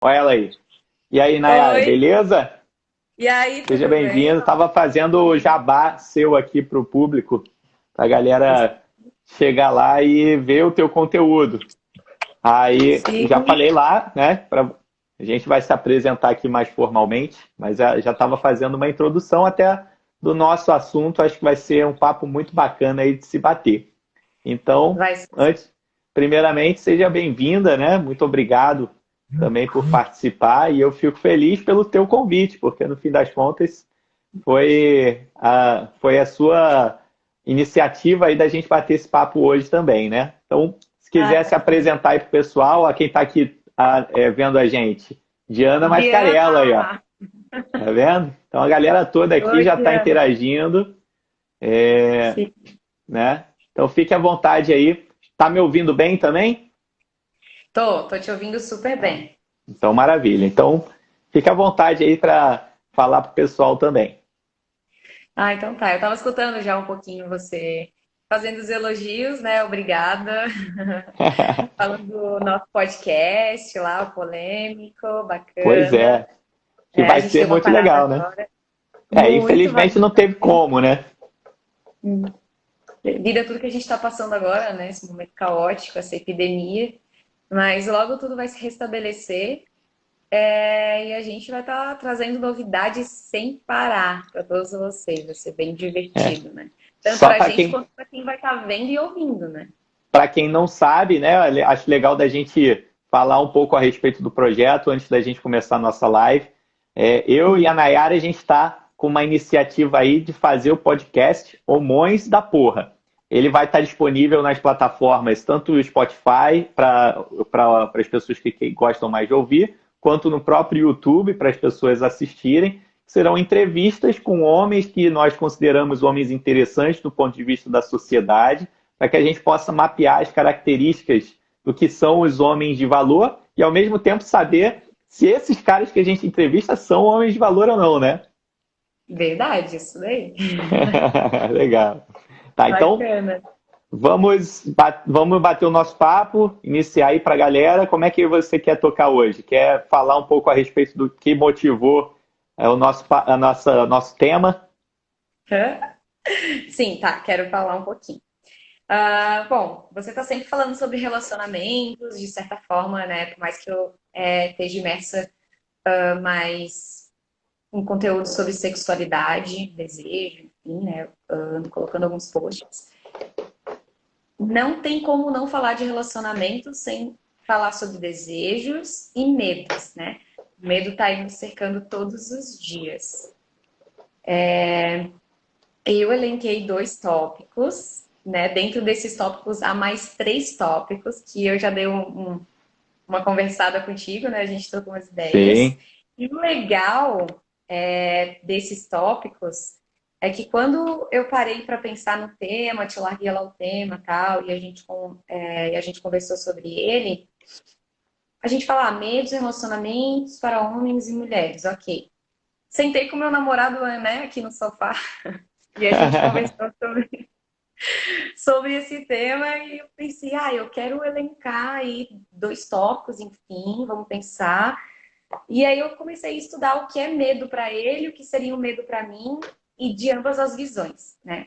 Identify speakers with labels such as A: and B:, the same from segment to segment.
A: Olha ela aí. E aí, Nayara,
B: Oi,
A: beleza?
B: e aí,
A: Seja
B: tudo bem?
A: bem-vindo. Estava fazendo o jabá seu aqui para o público, para a galera chegar lá e ver o teu conteúdo. Aí, já
B: Sim,
A: falei lá, né? A gente vai se apresentar aqui mais formalmente, mas já estava fazendo uma introdução até do nosso assunto. Acho que vai ser um papo muito bacana aí de se bater. Então,
B: vai ser.
A: antes, primeiramente, seja bem-vinda, né? Muito obrigado também por participar e eu fico feliz pelo teu convite, porque no fim das contas foi a sua iniciativa aí da gente bater esse papo hoje também, né? Então, se
B: Ah,
A: quiser se apresentar aí pro pessoal, a quem está aqui vendo a gente, Diana Mascarella aí, ó.
B: Diana!
A: Tá vendo? Então a galera toda aqui
B: Oi,
A: já está
B: Diana.
A: interagindo,
B: Sim.
A: né? Então fique à vontade aí. Tá me ouvindo bem também?
B: Tô te ouvindo super
A: Ah,
B: bem.
A: então maravilha. Então fique à vontade aí para falar pro pessoal também.
B: Ah, então tá. Eu tava escutando já um pouquinho você fazendo os elogios, né? Obrigada. Falando do nosso podcast lá, o polêmico,
A: Pois
B: bacana.
A: é, que
B: É, a
A: vai
B: gente
A: ser
B: deu uma
A: muito
B: parada
A: legal, né?
B: agora.
A: É,
B: Muito
A: infelizmente não
B: bacana.
A: teve como, né?
B: Devido a tudo que a gente está passando agora, né? Esse momento caótico, essa epidemia. Mas logo tudo vai se restabelecer. E a gente vai estar trazendo novidades sem parar para todos vocês. Vai ser bem divertido, né? Tanto
A: Só
B: para a
A: para
B: gente
A: quem
B: quanto para quem vai estar vendo e ouvindo, né?
A: Para quem não sabe, né, acho legal da gente falar um pouco a respeito do projeto antes da gente começar a nossa live. Eu e a Nayara, a gente está com uma iniciativa aí de fazer o podcast Homões da Porra. Ele vai estar disponível nas plataformas, tanto o Spotify, para as pessoas que gostam mais de ouvir, quanto no próprio YouTube, para as pessoas assistirem. Serão entrevistas com homens que nós consideramos homens interessantes do ponto de vista da sociedade, para que a gente possa mapear as características do que são os homens de valor e, ao mesmo tempo, saber se esses caras que a gente entrevista são homens de valor ou não, né?
B: Verdade, isso daí.
A: Legal. Tá, então
B: Bacana.
A: vamos bater o nosso papo, iniciar aí para a galera. Como é que você quer tocar hoje? Quer falar um pouco a respeito do que motivou nosso tema?
B: Hã? Sim, tá, quero falar um pouquinho. Bom, você está sempre falando sobre relacionamentos, de certa forma, né? Por mais que eu esteja imersa mais em conteúdo sobre sexualidade, desejo, enfim, né? Eu ando colocando alguns posts. Não tem como não falar de relacionamento sem falar sobre desejos e medos, né? O medo tá aí nos cercando todos os dias. Eu elenquei dois tópicos, né? Dentro desses tópicos, há mais três tópicos que eu já dei uma conversada contigo, né? A gente trocou umas ideias.
A: Sim,
B: E o legal desses tópicos é que quando eu parei para pensar no tema, te larguei lá o tema tal, e a gente conversou sobre ele, a gente fala medos e relacionamentos para homens e mulheres, ok. Sentei com meu namorado, né, aqui no sofá, e a gente conversou sobre esse tema e eu pensei, eu quero elencar aí dois tópicos, enfim, vamos pensar. E aí eu comecei a estudar o que é medo para ele, o que seria o medo para mim e de ambas as visões, né?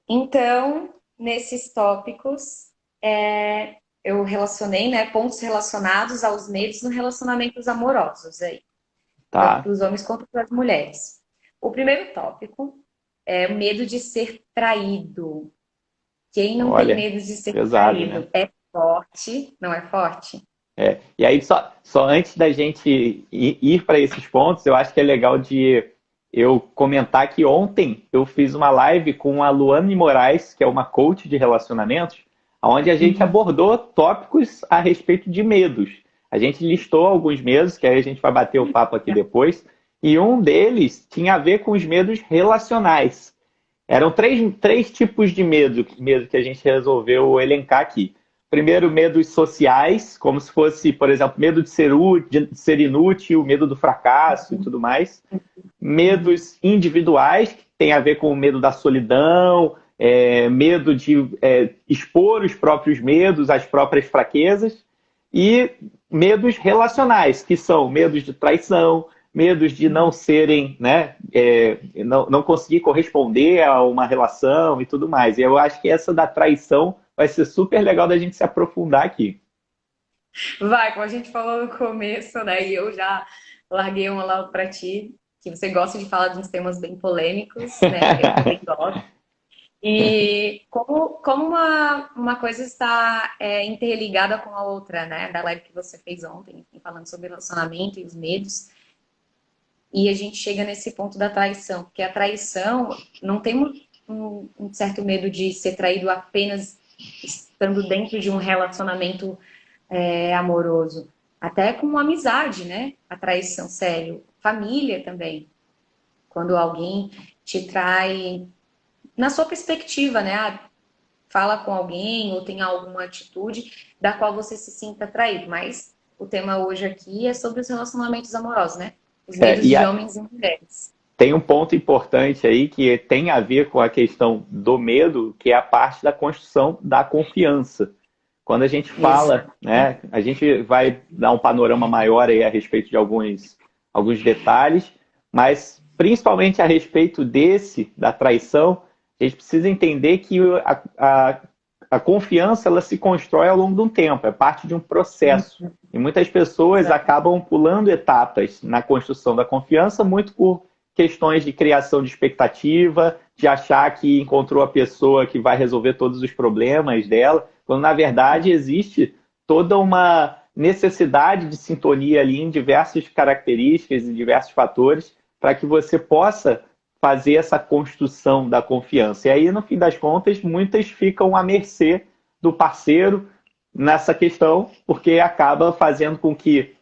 B: Então, nesses tópicos, eu relacionei, né, pontos relacionados aos medos nos relacionamentos amorosos aí, tanto para
A: tá.
B: os homens quanto para as mulheres. O primeiro tópico é o medo de ser traído. Quem não tem
A: Olha,
B: medo de ser
A: pesado, né?
B: traído é forte, não é forte?
A: E aí, só antes da gente ir para esses pontos, eu acho que é legal de eu comentar que ontem eu fiz uma live com a Luane Moraes, que é uma coach de relacionamentos, onde a gente
B: Uhum.
A: abordou tópicos a respeito de medos. A gente listou alguns medos, que aí a gente vai bater o papo aqui depois, e um deles tinha a ver com os medos relacionais. Eram três tipos de medo que a gente resolveu elencar aqui. Primeiro, medos sociais, como se fosse, por exemplo, medo de ser inútil, medo do fracasso e tudo mais.
B: Uhum.
A: Medos individuais, que tem a ver com o medo da solidão, medo de expor os próprios medos, as próprias fraquezas. e medos relacionais, que são medos de traição, medos de não serem, né, não conseguir corresponder a uma relação e tudo mais. E eu acho que essa da traição vai ser super legal da gente se aprofundar aqui.
B: Vai, como a gente falou no começo, né? E eu já larguei uma lá para ti, que você gosta de falar de uns temas bem polêmicos, né? Eu também gosto. E como uma coisa está interligada com a outra, né? Da live que você fez ontem, enfim, falando sobre relacionamento e os medos. E a gente chega nesse ponto da traição, porque a traição, não tem um certo medo de ser traído apenas estando dentro de um relacionamento amoroso. Até com amizade, né? A traição, sério. Família também. Quando alguém te trai, na sua perspectiva, né? Fala com alguém ou tem alguma atitude da qual você se sinta traído. Mas o tema hoje aqui é sobre os relacionamentos amorosos, né? Os medos de homens e mulheres.
A: Tem um ponto importante aí que tem a ver com a questão do medo, que é a parte da construção da confiança. Quando a gente fala, né, a gente vai dar um panorama maior aí a respeito de alguns detalhes, mas principalmente a respeito da traição, a gente precisa entender que a confiança ela se constrói ao longo de um tempo, é parte de um processo. E muitas pessoas acabam pulando etapas na construção da confiança, muito por questões de criação de expectativa, de achar que encontrou a pessoa que vai resolver todos os problemas dela, quando na verdade existe toda uma necessidade de sintonia ali em diversas características e diversos fatores para que você possa fazer essa construção da confiança. E aí, no fim das contas, muitas ficam à mercê do parceiro nessa questão, porque acaba fazendo com que,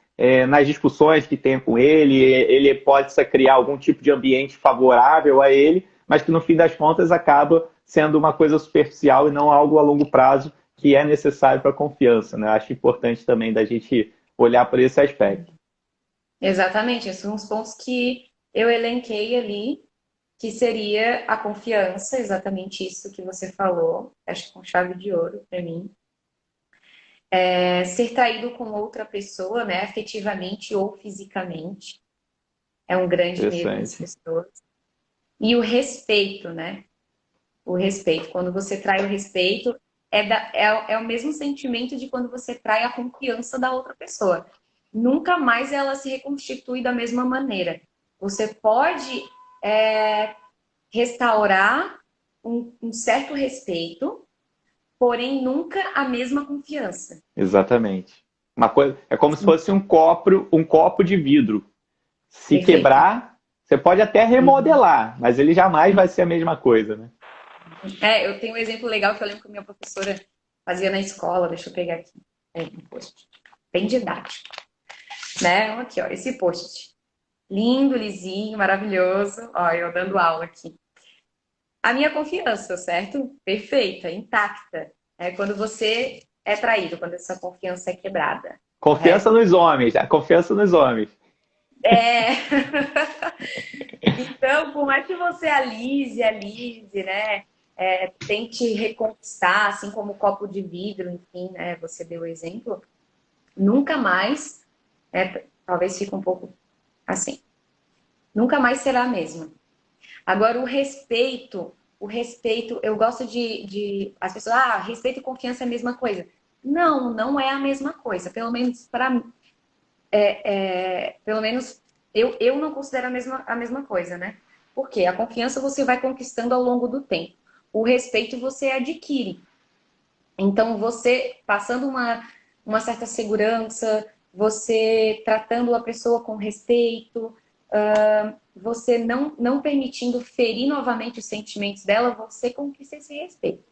A: nas discussões que tem com ele possa criar algum tipo de ambiente favorável a ele, mas que, no fim das contas, acaba sendo uma coisa superficial e não algo a longo prazo que é necessário para a confiança, né? Acho importante também da gente olhar por esse aspecto.
B: Exatamente, esses são os pontos que eu elenquei ali, que seria a confiança, exatamente isso que você falou, acho que com chave de ouro para mim. Ser traído com outra pessoa, né, afetivamente ou fisicamente, é um grande medo das pessoas. E o respeito, né? O respeito. Quando você trai o respeito, é o mesmo sentimento de quando você trai a confiança da outra pessoa. Nunca mais ela se reconstitui da mesma maneira. Você pode restaurar um certo respeito, porém nunca a mesma confiança.
A: Exatamente. Uma coisa, é como se fosse um copo de vidro. Se Perfeito. Quebrar, você pode até remodelar, mas ele jamais vai ser a mesma coisa, né?
B: Eu tenho um exemplo legal que eu lembro que a minha professora fazia na escola. Deixa eu pegar aqui. Um post. Bem didático. Né? Aqui, ó, esse post. Lindo, lisinho, maravilhoso. Ó, eu dando aula aqui. A minha confiança, certo? Perfeita, intacta. É quando você é traído, quando essa confiança é quebrada.
A: Confiança nos homens, a confiança nos homens.
B: Então, por mais que você alise, né? Tente reconquistar, assim como o copo de vidro, enfim, né? Você deu o exemplo. Nunca mais, talvez fique um pouco assim. Nunca mais será a mesma. Agora, o respeito, eu gosto de as pessoas, respeito e confiança é a mesma coisa. Não, não é a mesma coisa. Pelo menos para mim, pelo menos eu não considero a mesma coisa, né? Porque a confiança você vai conquistando ao longo do tempo. O respeito você adquire. Então, você passando uma certa segurança, você tratando a pessoa com respeito, você não permitindo ferir novamente os sentimentos dela, você conquista esse respeito.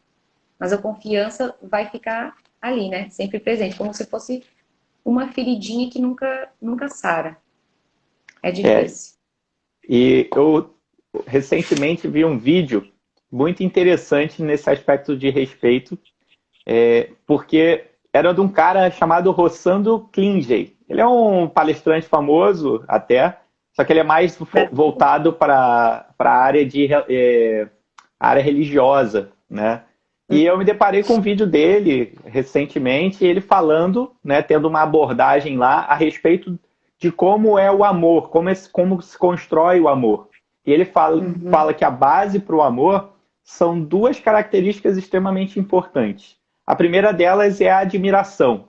B: Mas a confiança vai ficar ali, né? Sempre presente, como se fosse uma feridinha que nunca sara. É difícil.
A: E eu recentemente vi um vídeo muito interessante nesse aspecto de respeito, porque era de um cara chamado Rossandro Klingey. Ele é um palestrante famoso até, só que ele é mais voltado para a área religiosa, né? E eu me deparei com um vídeo dele recentemente, ele falando, né, tendo uma abordagem lá a respeito de como é o amor, como se constrói o amor. E ele fala que a base para o amor são duas características extremamente importantes. A primeira delas é a admiração,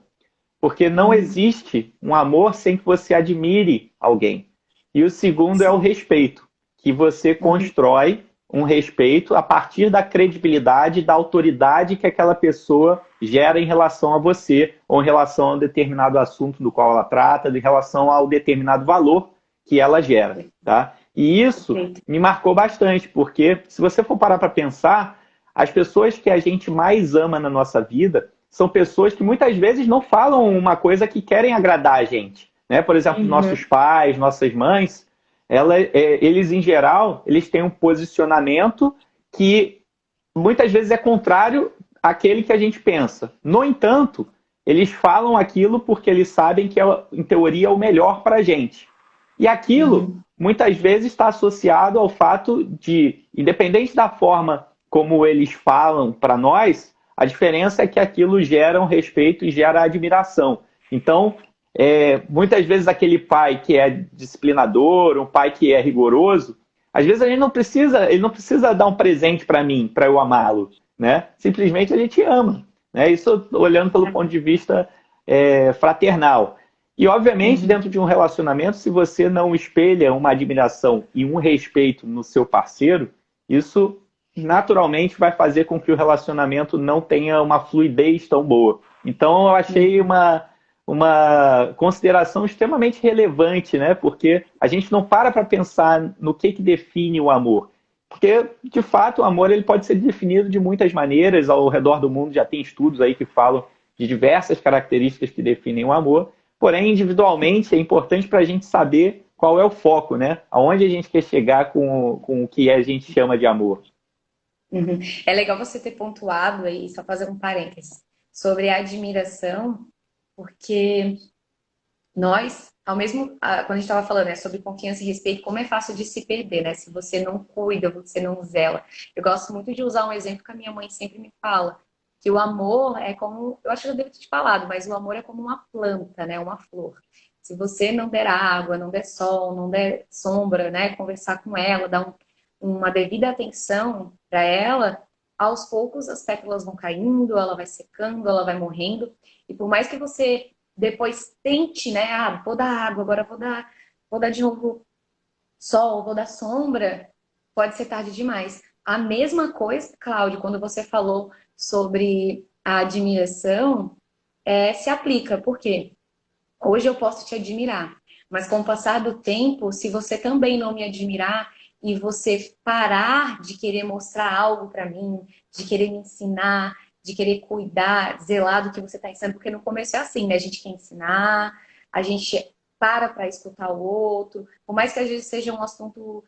A: porque não existe um amor sem que você admire alguém. E o segundo é o respeito, que você constrói um respeito a partir da credibilidade, da autoridade que aquela pessoa gera em relação a você, ou em relação a um determinado assunto do qual ela trata, em relação ao determinado valor que ela gera, tá? E isso me marcou bastante, porque se você for parar para pensar, as pessoas que a gente mais ama na nossa vida são pessoas que muitas vezes não falam uma coisa que querem agradar a gente, né? Por exemplo, nossos pais, nossas mães, eles, em geral, eles têm um posicionamento que muitas vezes é contrário àquele que a gente pensa. No entanto, eles falam aquilo porque eles sabem que é, em teoria, o melhor para a gente. E aquilo, muitas vezes, está associado ao fato de, independente da forma como eles falam para nós, a diferença é que aquilo gera um respeito e gera admiração. Então, muitas vezes aquele pai que é disciplinador, um pai que é rigoroso, às vezes a gente ele não precisa dar um presente para mim, para eu amá-lo, né? Simplesmente a gente ama, né? Isso olhando pelo ponto de vista fraternal. E obviamente dentro de um relacionamento, se você não espelha uma admiração e um respeito no seu parceiro, isso naturalmente vai fazer com que o relacionamento não tenha uma fluidez tão boa. Então eu achei uma consideração extremamente relevante, né? Porque a gente não para pensar no que define o amor. Porque, de fato, o amor ele pode ser definido de muitas maneiras. Ao redor do mundo já tem estudos aí que falam de diversas características que definem o amor. Porém, individualmente, é importante para a gente saber qual é o foco, né? Aonde a gente quer chegar com o que a gente chama de amor.
B: É legal você ter pontuado aí, só fazer um parênteses, sobre a admiração, porque nós, quando a gente estava falando, né, sobre confiança e respeito, como é fácil de se perder, né? Se você não cuida, você não zela. Eu gosto muito de usar um exemplo que a minha mãe sempre me fala, que o amor é como, eu acho que eu devo ter te falado, mas o amor é como uma planta, né? Uma flor. Se você não der água, não der sol, não der sombra, né? Conversar com ela, dar uma devida atenção para ela, aos poucos as pétalas vão caindo, ela vai secando, ela vai morrendo. E por mais que você depois tente, né? Ah, vou dar água, agora vou dar de novo sol, vou dar sombra, pode ser tarde demais. A mesma coisa, Cláudio, quando você falou sobre a admiração, se aplica. Por quê? Hoje eu posso te admirar, mas com o passar do tempo, se você também não me admirar e você parar de querer mostrar algo para mim, de querer me ensinar, de querer cuidar, zelar do que você está ensinando, porque no começo é assim, né? A gente quer ensinar, a gente para escutar o outro, por mais que às vezes seja um assunto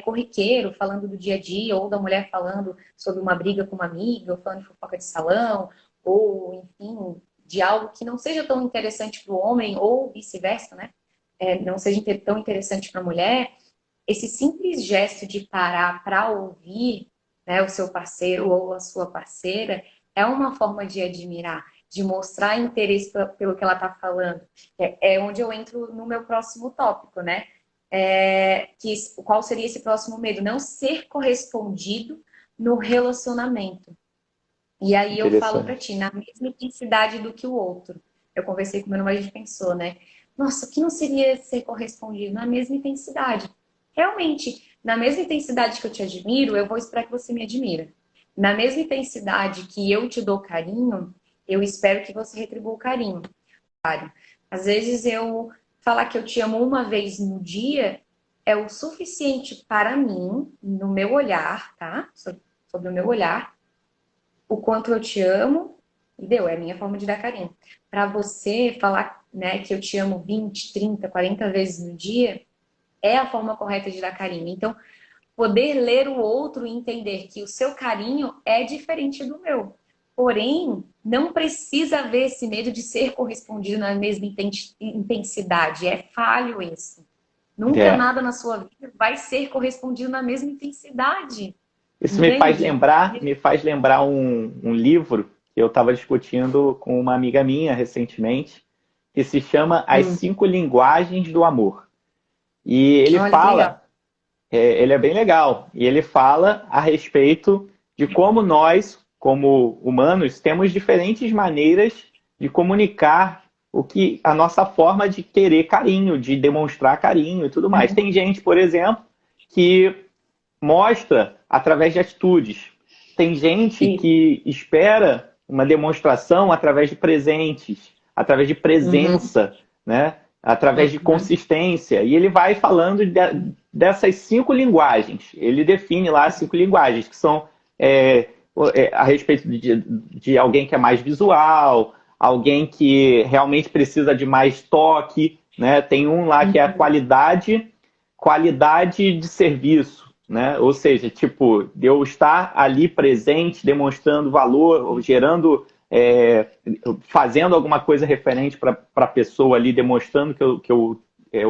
B: corriqueiro, falando do dia a dia, ou da mulher falando sobre uma briga com uma amiga, ou falando de fofoca de salão, ou enfim, de algo que não seja tão interessante para o homem, ou vice-versa, né? Não seja tão interessante para a mulher, esse simples gesto de parar para ouvir, né, o seu parceiro ou a sua parceira é uma forma de admirar, de mostrar interesse pelo que ela está falando. É onde eu entro no meu próximo tópico, né? Qual seria esse próximo medo? Não ser correspondido no relacionamento. E aí eu falo para ti, na mesma intensidade do que o outro. Eu conversei com meu irmão, a gente pensou, né? Nossa, o que não seria ser correspondido? Na mesma intensidade. Realmente, na mesma intensidade que eu te admiro, eu vou esperar que você me admira. Na mesma intensidade que eu te dou carinho, eu espero que você retribua o carinho. Às vezes eu falar que eu te amo uma vez no dia é o suficiente para mim, no meu olhar, tá? Sobre o meu olhar, o quanto eu te amo, e deu, é a minha forma de dar carinho. Para você falar, né, que eu te amo 20, 30, 40 vezes no dia, é a forma correta de dar carinho. Então, poder ler o outro e entender que o seu carinho é diferente do meu. Porém, não precisa haver esse medo de ser correspondido na mesma intensidade. É falho isso. Nunca nada na sua vida vai ser correspondido na mesma intensidade.
A: Isso
B: Entendi.
A: me faz lembrar um livro que eu estava discutindo com uma amiga minha recentemente, que se chama As
B: Hum,
A: Cinco Linguagens do Amor. E ele
B: olha que legal.
A: fala, ele é bem legal, e ele fala a respeito de como nós, como humanos, temos diferentes maneiras de comunicar a nossa forma de querer carinho, de demonstrar carinho e tudo mais.
B: Uhum,
A: Tem gente, por exemplo, que mostra através de atitudes. Tem gente
B: isso.
A: que espera uma demonstração através de presentes, através de
B: Uhum,
A: presença, né? Através de
B: uhum,
A: consistência. E ele vai falando dessas cinco linguagens. Ele define lá as cinco linguagens, que são a respeito de alguém que é mais visual, alguém que realmente precisa de mais toque, né? Tem um lá que é a
B: uhum,
A: qualidade de serviço, né? Ou seja, tipo, de eu estar ali presente, demonstrando valor, gerando, fazendo alguma coisa referente para a pessoa ali, demonstrando que eu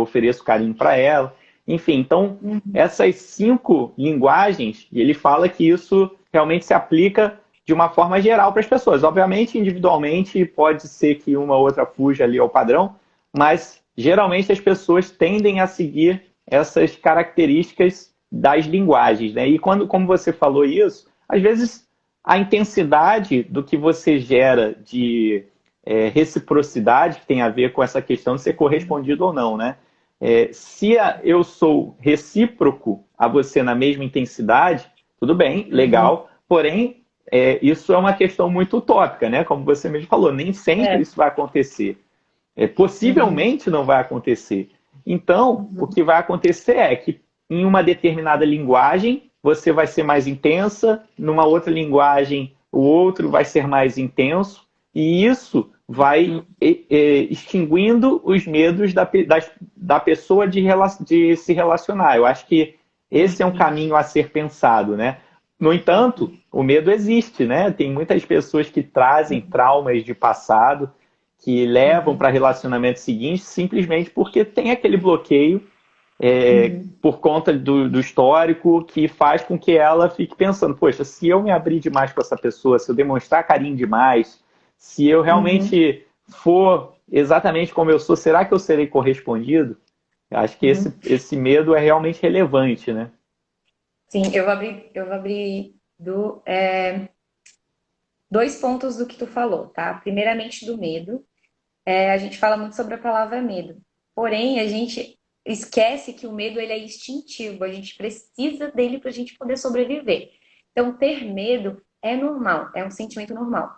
A: ofereço carinho para ela. Enfim, então,
B: uhum,
A: essas cinco linguagens, ele fala que isso realmente se aplica de uma forma geral para as pessoas. Obviamente, individualmente, pode ser que uma ou outra fuja ali ao padrão, mas geralmente as pessoas tendem a seguir essas características das linguagens, né? E como você falou isso, às vezes a intensidade do que você gera de reciprocidade, que tem a ver com essa questão de ser correspondido ou não, né? Se eu sou recíproco a você na mesma intensidade, tudo bem,
B: uhum.
A: legal, porém, isso é uma questão muito utópica, né? Como você mesmo falou, nem sempre
B: É.
A: isso vai acontecer.
B: Uhum,
A: Possivelmente não vai acontecer. Então, o
B: uhum,
A: que vai acontecer é que em uma determinada linguagem você vai ser mais intensa, numa outra linguagem o outro vai ser mais intenso, e isso vai
B: uhum,
A: extinguindo os medos da pessoa de se relacionar. Eu acho que esse é um
B: uhum,
A: caminho a ser pensado, né? No entanto, o medo existe, né? Tem muitas pessoas que trazem
B: uhum,
A: traumas de passado que levam
B: uhum,
A: para relacionamentos seguintes simplesmente porque tem aquele bloqueio
B: uhum,
A: por conta do histórico que faz com que ela fique pensando, poxa, se eu me abrir demais com essa pessoa, se eu demonstrar carinho demais, se eu
B: uhum,
A: realmente for exatamente como eu sou, será que eu serei correspondido? Eu acho que
B: uhum.
A: esse medo é realmente relevante, né?
B: Sim, eu vou abrir dois pontos do que tu falou, tá? Primeiramente do medo. A gente fala muito sobre a palavra medo. Porém, a gente esquece que o medo ele é instintivo. A gente precisa dele para a gente poder sobreviver. Então, ter medo é normal, é um sentimento normal.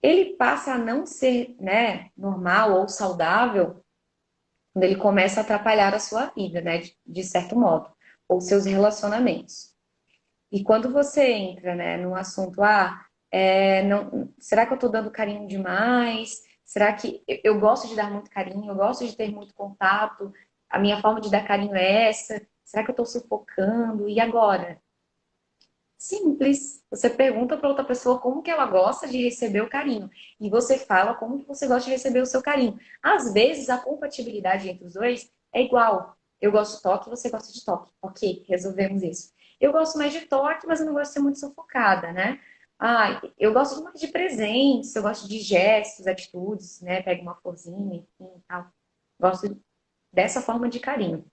B: Ele passa a não ser, né, normal ou saudável quando ele começa a atrapalhar a sua vida, né, de certo modo, ou seus relacionamentos. E quando você entra, né, no assunto, será que eu estou dando carinho demais? Será que eu gosto de dar muito carinho? Eu gosto de ter muito contato? A minha forma de dar carinho é essa? Será que eu estou sufocando? E agora? Simples. Você pergunta para outra pessoa como que ela gosta de receber o carinho. E você fala como que você gosta de receber o seu carinho. Às vezes, a compatibilidade entre os dois é igual. Eu gosto de toque, você gosta de toque. Ok, resolvemos isso. Eu gosto mais de toque, mas eu não gosto de ser muito sufocada, né? Ah, eu gosto mais de presentes, eu gosto de gestos, atitudes, né? Pega uma florzinha, enfim, tal. Gosto dessa forma de carinho.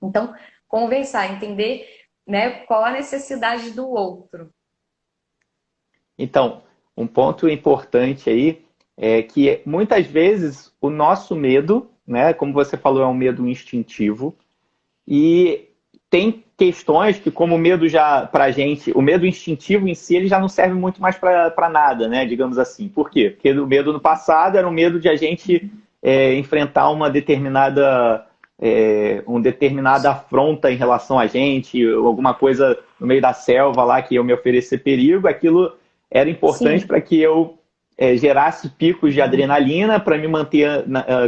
B: Então, conversar, entender, né, qual a necessidade do outro.
A: Então, um ponto importante aí é que muitas vezes o nosso medo, né, como você falou, é um medo instintivo, e tem questões que, como o medo já para gente, o medo instintivo em si, ele já não serve muito mais para nada, né? Digamos assim. Por quê? Porque o medo no passado era o medo de a gente enfrentar uma determinada afronta em relação a gente, alguma coisa no meio da selva lá que ia me oferecer perigo, aquilo era importante
B: Sim.
A: para que eu gerasse picos de adrenalina para me manter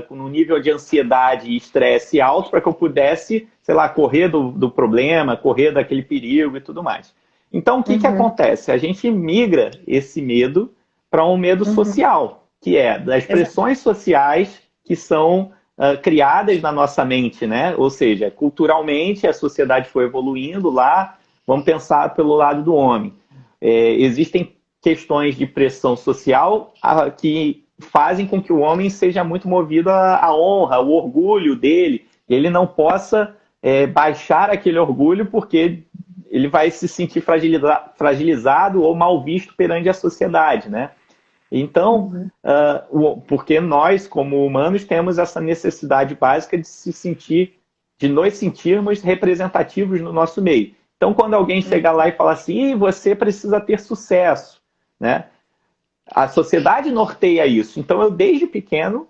A: no nível de ansiedade e estresse alto para que eu pudesse, sei lá, correr do problema, correr daquele perigo e tudo mais. Então, o que, que
B: Uhum.
A: acontece? A gente migra esse medo para um medo
B: Uhum.
A: social, que é das
B: Exato.
A: pressões sociais que são criadas na nossa mente, né? Ou seja, culturalmente a sociedade foi evoluindo lá vamos pensar pelo lado do homem. Existem questões de pressão social que fazem com que o homem seja muito movido à honra, ao orgulho dele. Ele não possa baixar aquele orgulho porque ele vai se sentir fragilizado ou mal visto perante a sociedade, né? Então, porque nós, como humanos, temos essa necessidade básica de nos sentirmos representativos no nosso meio. Então, quando alguém chega lá e fala assim, você precisa ter sucesso, né? A sociedade norteia isso. Então, eu desde pequeno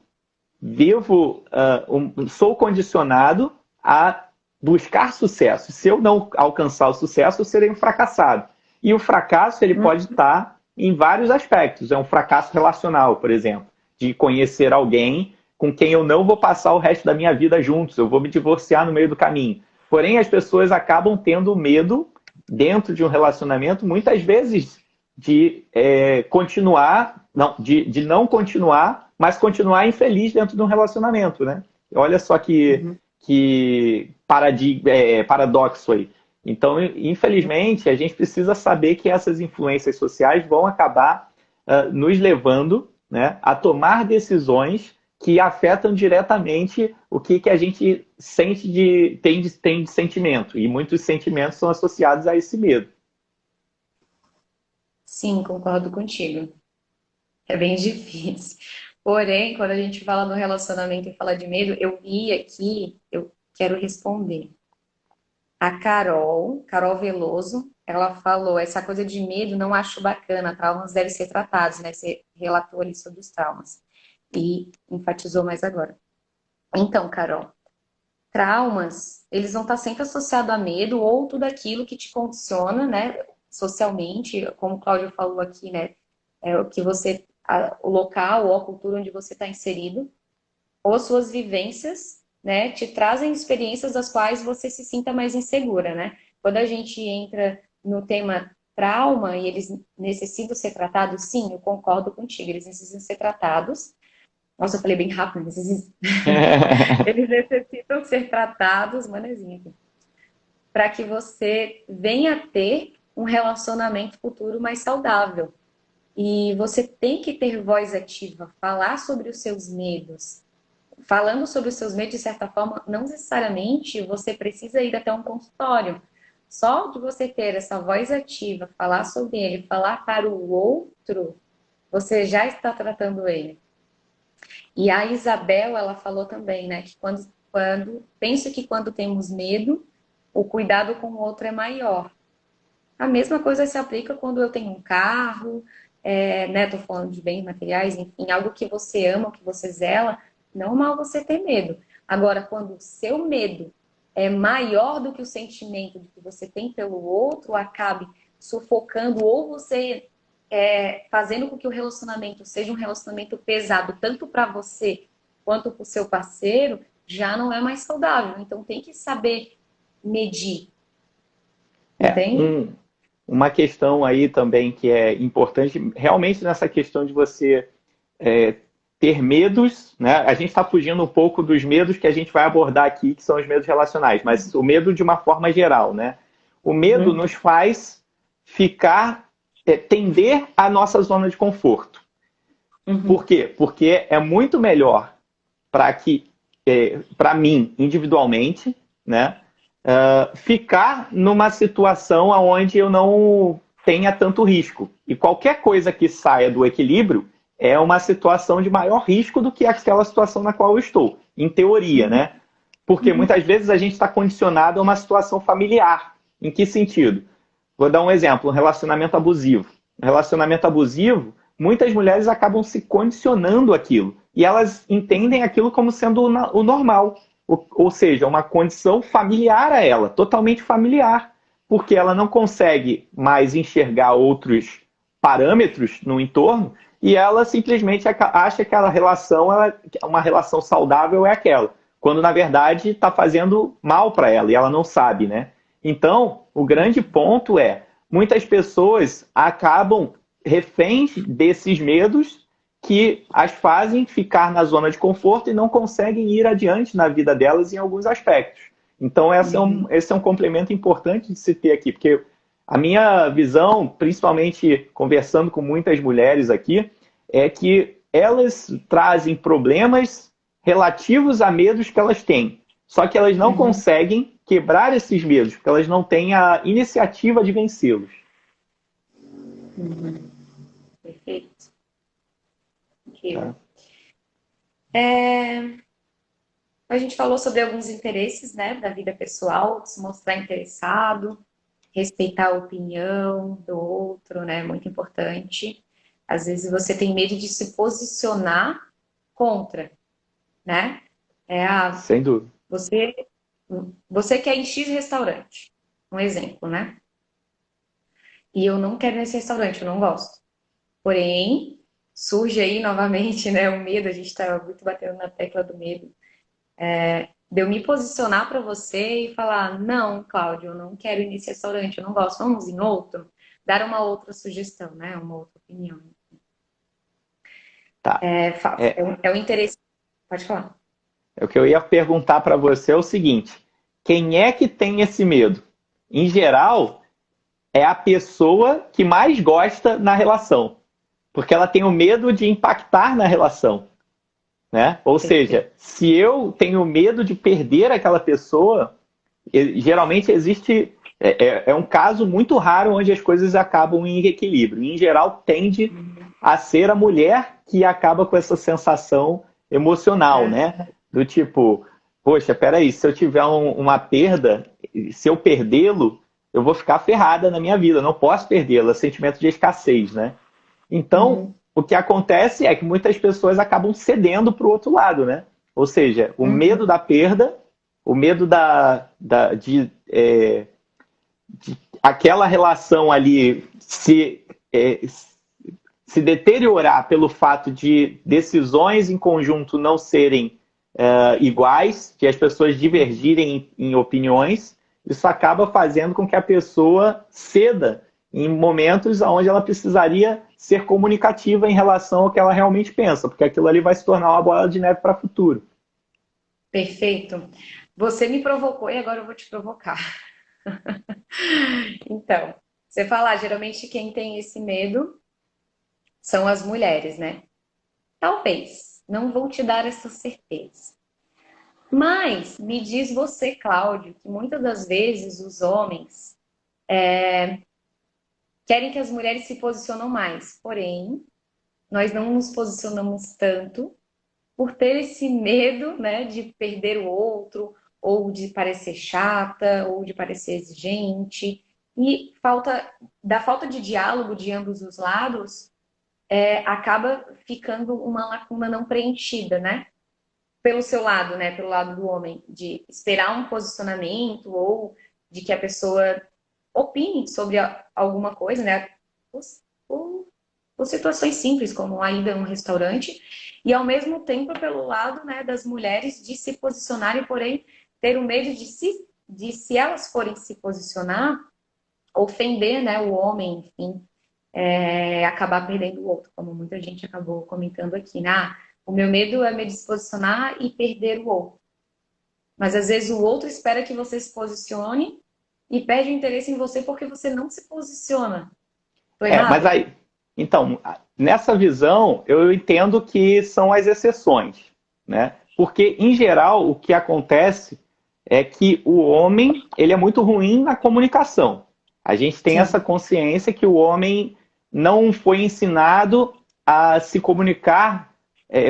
A: sou condicionado a buscar sucesso. Se eu não alcançar o sucesso, eu serei um fracassado. E o fracasso, ele pode estar em vários aspectos. É um fracasso relacional, por exemplo, de conhecer alguém com quem eu não vou passar o resto da minha vida juntos, eu vou me divorciar no meio do caminho. Porém, as pessoas acabam tendo medo, dentro de um relacionamento, muitas vezes, de de não continuar, mas continuar infeliz dentro de um relacionamento, né? Olha só que paradoxo aí. Então, infelizmente, a gente precisa saber que essas influências sociais vão acabar nos levando, né, a tomar decisões que afetam diretamente o que a gente tem de sentimento. E muitos sentimentos são associados a esse medo.
B: Sim, concordo contigo. É bem difícil. Porém, quando a gente fala no relacionamento e fala de medo, eu vi aqui, eu quero responder. A Carol Veloso, ela falou, essa coisa de medo não acho bacana, traumas devem ser tratados, né? Você relatou ali sobre os traumas. E enfatizou mais agora. Então, Carol, traumas, eles vão estar sempre associados a medo ou tudo aquilo que te condiciona, né? Socialmente, como o Cláudio falou aqui, né? O que o local ou a cultura onde você está inserido, ou suas vivências, né, te trazem experiências das quais você se sinta mais insegura, né? Quando a gente entra no tema trauma e eles necessitam ser tratados, sim, eu concordo contigo, eles necessitam ser tratados. Nossa, eu falei bem rápido, eles necessitam ser tratados, manezinho aqui, para que você venha ter um relacionamento futuro mais saudável. E você tem que ter voz ativa, falar sobre os seus medos. Falando sobre os seus medos, de certa forma, não necessariamente você precisa ir até um consultório. Só de você ter essa voz ativa, falar sobre ele, falar para o outro, você já está tratando ele. E a Isabel, ela falou também, né, que penso que quando temos medo, o cuidado com o outro é maior. A mesma coisa se aplica quando eu tenho um carro, né, tô falando de bens materiais, enfim, algo que você ama, que você zela, normal você ter medo. Agora, quando o seu medo é maior do que o sentimento que você tem pelo outro, acabe sufocando ou você fazendo com que o relacionamento seja um relacionamento pesado, tanto para você quanto para o seu parceiro, já não é mais saudável. Então, tem que saber medir. Entende?
A: Uma questão aí também que é importante, realmente nessa questão de você ter medos, né? A gente está fugindo um pouco dos medos que a gente vai abordar aqui, que são os medos relacionais, mas o medo de uma forma geral, né? O medo nos faz tender à nossa zona de conforto. Por quê? Porque é muito melhor para mim, individualmente, né? Ficar numa situação onde eu não tenha tanto risco. E qualquer coisa que saia do equilíbrio é uma situação de maior risco do que aquela situação na qual eu estou, em teoria, né? Porque muitas vezes a gente está condicionado a uma situação familiar. Em que sentido? Vou dar um exemplo, um relacionamento abusivo. Um relacionamento abusivo, muitas mulheres acabam se condicionando àquilo. E elas entendem aquilo como sendo o normal. Ou seja, uma condição familiar a ela, totalmente familiar, porque ela não consegue mais enxergar outros parâmetros no entorno e ela simplesmente acha que aquela relação, uma relação saudável é aquela, quando na verdade está fazendo mal para ela e ela não sabe, né? Então, o grande ponto muitas pessoas acabam reféns desses medos que as fazem ficar na zona de conforto e não conseguem ir adiante na vida delas em alguns aspectos. Então, esse é um complemento importante de se ter aqui, porque a minha visão, principalmente conversando com muitas mulheres aqui, é que elas trazem problemas relativos a medos que elas têm. Só que elas não conseguem quebrar esses medos, porque elas não têm a iniciativa de vencê-los.
B: Perfeito.
A: Tá.
B: A gente falou sobre alguns interesses, né, da vida pessoal, se mostrar interessado, respeitar a opinião do outro, né, muito importante. Às vezes você tem medo de se posicionar contra, né?
A: Sem dúvida.
B: Você quer ir em X restaurante, um exemplo, né? E eu não quero ir nesse restaurante, eu não gosto. Porém, surge aí novamente, né, o medo, a gente está muito batendo na tecla do medo. De eu me posicionar para você e falar, não, Cláudio, eu não quero ir nesse restaurante, eu não gosto, vamos em outro? Dar uma outra sugestão, né? Uma outra opinião.
A: Tá.
B: É o interesse. Pode falar.
A: O que eu ia perguntar para você é o seguinte: quem é que tem esse medo? Em geral, é a pessoa que mais gosta na relação, porque ela tem o medo de impactar na relação, né? Ou seja, se eu tenho medo de perder aquela pessoa, geralmente existe um caso muito raro onde as coisas acabam em equilíbrio. Em geral, tende a ser a mulher que acaba com essa sensação emocional, né? Do tipo, poxa, peraí, se eu tiver uma perda, se eu perdê-lo, eu vou ficar ferrada na minha vida, eu não posso perdê-lo, é sentimento de escassez, né? Então, o que acontece é que muitas pessoas acabam cedendo para o outro lado, né? Ou seja, o medo da perda, o medo de aquela relação ali se deteriorar pelo fato de decisões em conjunto não serem iguais, de as pessoas divergirem em opiniões, isso acaba fazendo com que a pessoa ceda em momentos onde ela precisaria ser comunicativa em relação ao que ela realmente pensa, porque aquilo ali vai se tornar uma bola de neve para o futuro.
B: Perfeito. Você me provocou e agora eu vou te provocar. Então, você falar, geralmente quem tem esse medo são as mulheres, né? Talvez, não vou te dar essa certeza. Mas me diz você, Cláudio, que muitas das vezes os homens querem que as mulheres se posicionem mais. Porém, nós não nos posicionamos tanto por ter esse medo, né, de perder o outro, ou de parecer chata, ou de parecer exigente. E da falta de diálogo de ambos os lados, acaba ficando uma lacuna não preenchida, né? Pelo seu lado, né? Pelo lado do homem, de esperar um posicionamento ou de que a pessoa opine sobre alguma coisa, né? Ou situações simples, como a ida a um restaurante, e ao mesmo tempo pelo lado, né, das mulheres de se posicionarem, porém ter o medo de se elas forem se posicionar, ofender, né, o homem, enfim, acabar perdendo o outro, como muita gente acabou comentando aqui, né? O meu medo é me disposicionar e perder o outro. Mas às vezes o outro espera que você se posicione e perde o interesse em você porque você não se posiciona. Tô errado?
A: Mas aí, então, nessa visão, eu entendo que são as exceções, né? Porque, em geral, o que acontece é que o homem, ele é muito ruim na comunicação. A gente tem essa consciência que o homem não foi ensinado a se comunicar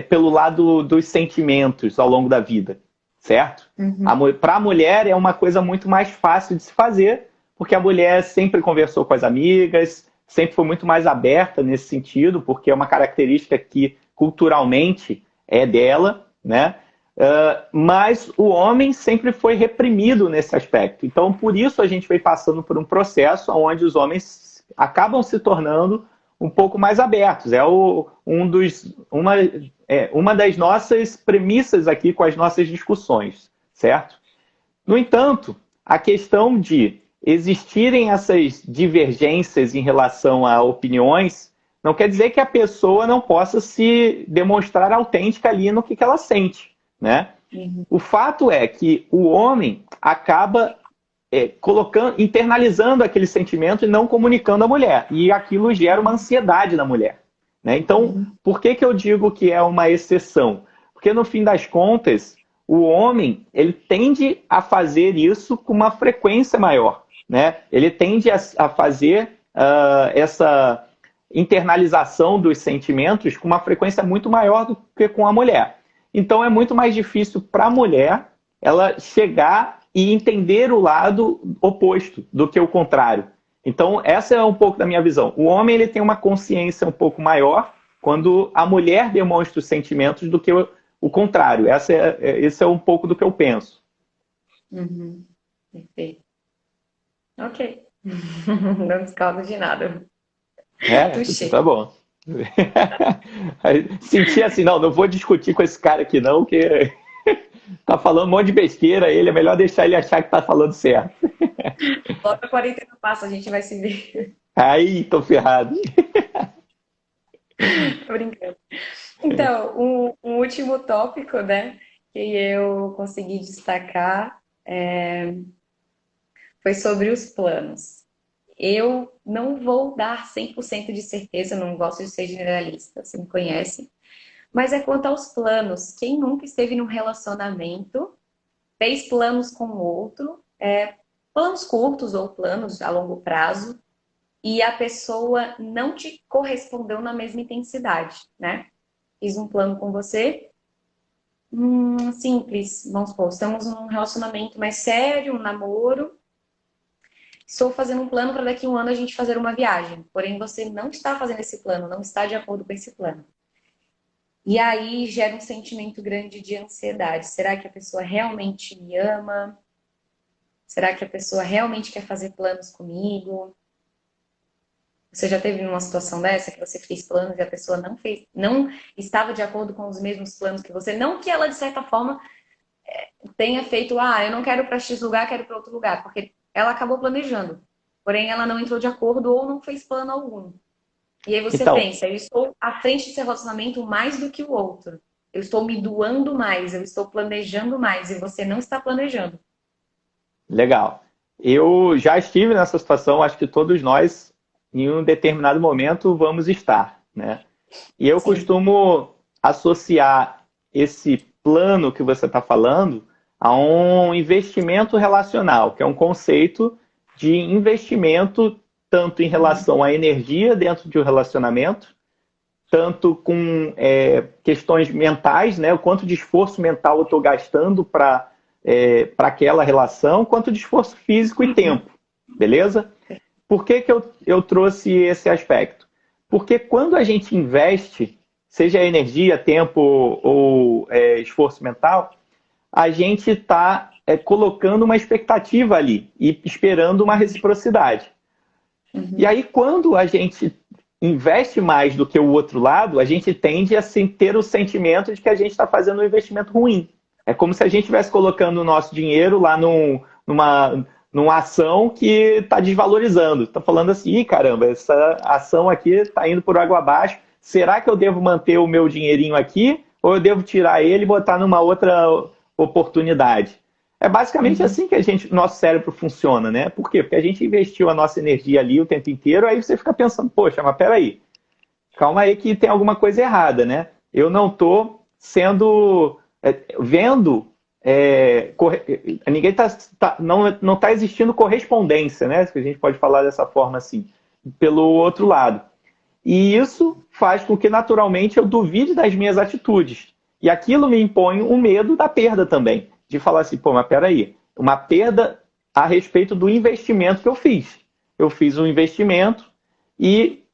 A: pelo lado dos sentimentos ao longo da vida, certo? Para a mulher é uma coisa muito mais fácil de se fazer, porque a mulher sempre conversou com as amigas, sempre foi muito mais aberta nesse sentido, porque é uma característica que culturalmente é dela, né? Mas o homem sempre foi reprimido nesse aspecto. Então, por isso a gente veio passando por um processo onde os homens acabam se tornando um pouco mais abertos. Uma das nossas premissas aqui com as nossas discussões, certo? No entanto, a questão de existirem essas divergências em relação a opiniões não quer dizer que a pessoa não possa se demonstrar autêntica ali no que ela sente, né?
B: Uhum.
A: O fato é que o homem acaba internalizando aquele sentimento e não comunicando à mulher. E aquilo gera uma ansiedade na mulher. Né? Então, por que eu digo que é uma exceção? Porque, no fim das contas, o homem ele tende a fazer isso com uma frequência maior. Né? Ele tende a fazer essa internalização dos sentimentos com uma frequência muito maior do que com a mulher. Então, é muito mais difícil para a mulher ela chegar e entender o lado oposto do que o contrário. Então, essa é um pouco da minha visão. O homem ele tem uma consciência um pouco maior quando a mulher demonstra os sentimentos do que o contrário. Esse é um pouco do que eu penso.
B: Uhum. Perfeito. Ok. Não discordo de nada.
A: Tá bom. Senti assim, não vou discutir com esse cara aqui não, que tá falando um monte de besteira, é melhor deixar ele achar que tá falando certo.
B: Logo a quarentena passa, a gente vai se ver.
A: Aí, tô ferrado.
B: Tô brincando. Então, um último tópico, né, que eu consegui destacar foi sobre os planos. Eu não vou dar 100% de certeza, não gosto de ser generalista, você me conhece. Mas é quanto aos planos. Quem nunca esteve num relacionamento, fez planos com o outro, planos curtos ou planos a longo prazo, e a pessoa não te correspondeu na mesma intensidade, né? Fiz um plano com você, simples, vamos supor, estamos num relacionamento mais sério, um namoro. Estou fazendo um plano para daqui a um ano a gente fazer uma viagem. Porém, você não está fazendo esse plano, não está de acordo com esse plano. E aí gera um sentimento grande de ansiedade. Será que a pessoa realmente me ama? Será que a pessoa realmente quer fazer planos comigo? Você já teve uma situação dessa que você fez planos e a pessoa não estava de acordo com os mesmos planos que você? Não que ela, de certa forma, tenha feito, eu não quero para X lugar, quero para outro lugar, porque ela acabou planejando. Porém, ela não entrou de acordo ou não fez plano algum. E aí você pensa, eu estou à frente desse relacionamento mais do que o outro. Eu estou me doando mais, eu estou planejando mais e você não está planejando.
A: Legal. Eu já estive nessa situação, acho que todos nós, em um determinado momento, vamos estar, né? E eu costumo associar esse plano que você está falando a um investimento relacional, que é um conceito de investimento tanto em relação à energia dentro de um relacionamento, tanto com questões mentais, né? O quanto de esforço mental eu estou gastando para aquela relação, quanto de esforço físico e tempo, beleza? Por que eu trouxe esse aspecto? Porque quando a gente investe, seja energia, tempo ou esforço mental, a gente está colocando uma expectativa ali e esperando uma reciprocidade. E aí, quando a gente investe mais do que o outro lado, a gente tende a ter o sentimento de que a gente está fazendo um investimento ruim. É como se a gente estivesse colocando o nosso dinheiro lá numa ação que está desvalorizando. Está falando assim, caramba, essa ação aqui está indo por água abaixo. Será que eu devo manter o meu dinheirinho aqui ou eu devo tirar ele e botar numa outra oportunidade? É basicamente assim que nosso cérebro funciona, né? Por quê? Porque a gente investiu a nossa energia ali o tempo inteiro, aí você fica pensando, poxa, mas peraí, calma aí que tem alguma coisa errada, né? Eu não estou vendo, ninguém não está existindo correspondência, né? Se a gente pode falar dessa forma assim, pelo outro lado. E isso faz com que naturalmente eu duvide das minhas atitudes. E aquilo me impõe um medo da perda também. De falar assim, pô, mas peraí, uma perda a respeito do investimento que eu fiz. Eu fiz um investimento e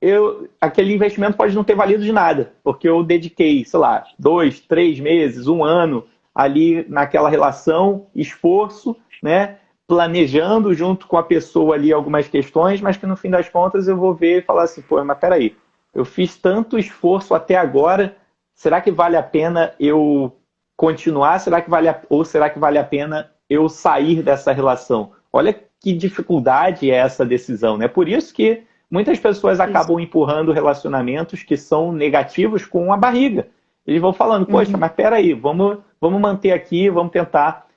A: aquele investimento pode não ter valido de nada, porque eu dediquei, sei lá, 2, 3 meses, 1 ano ali naquela relação, esforço, né, planejando junto com a pessoa ali algumas questões, mas que no fim das contas eu vou ver e falar assim, pô, mas peraí, eu fiz tanto esforço até agora, será que vale a pena eu continuar? Ou será que vale a pena eu sair dessa relação? Olha que dificuldade é essa decisão, né? Por isso que muitas pessoas acabam empurrando relacionamentos que são negativos com a barriga. Eles vão falando, poxa, mas peraí, vamos vamos manter aqui, vamos tentar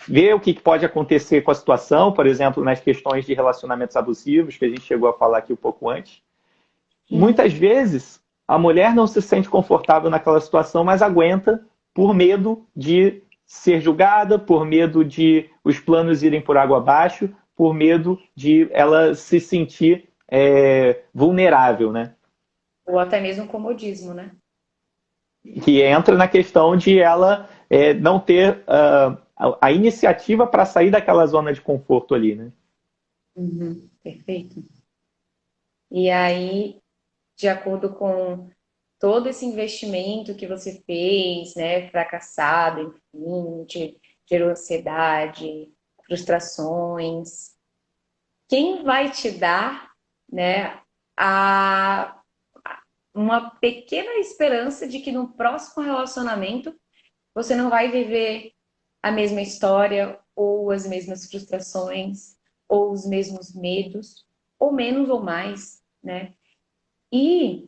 A: ver o que pode acontecer com a situação, por exemplo, nas questões de relacionamentos abusivos, que a gente chegou a falar aqui um pouco antes. Muitas vezes, a mulher não se sente confortável naquela situação, mas aguenta por medo de ser julgada, por medo de os planos irem por água abaixo, por medo de ela se sentir vulnerável, né?
B: Ou até mesmo comodismo, né?
A: Que entra na questão de ela não ter a iniciativa para sair daquela zona de conforto ali, né?
B: Uhum, perfeito. E aí, de acordo com todo esse investimento que você fez, né, fracassado, enfim, gerou ansiedade, frustrações, quem vai te dar, né, uma pequena esperança de que no próximo relacionamento você não vai viver a mesma história, ou as mesmas frustrações, ou os mesmos medos, ou menos ou mais, né? E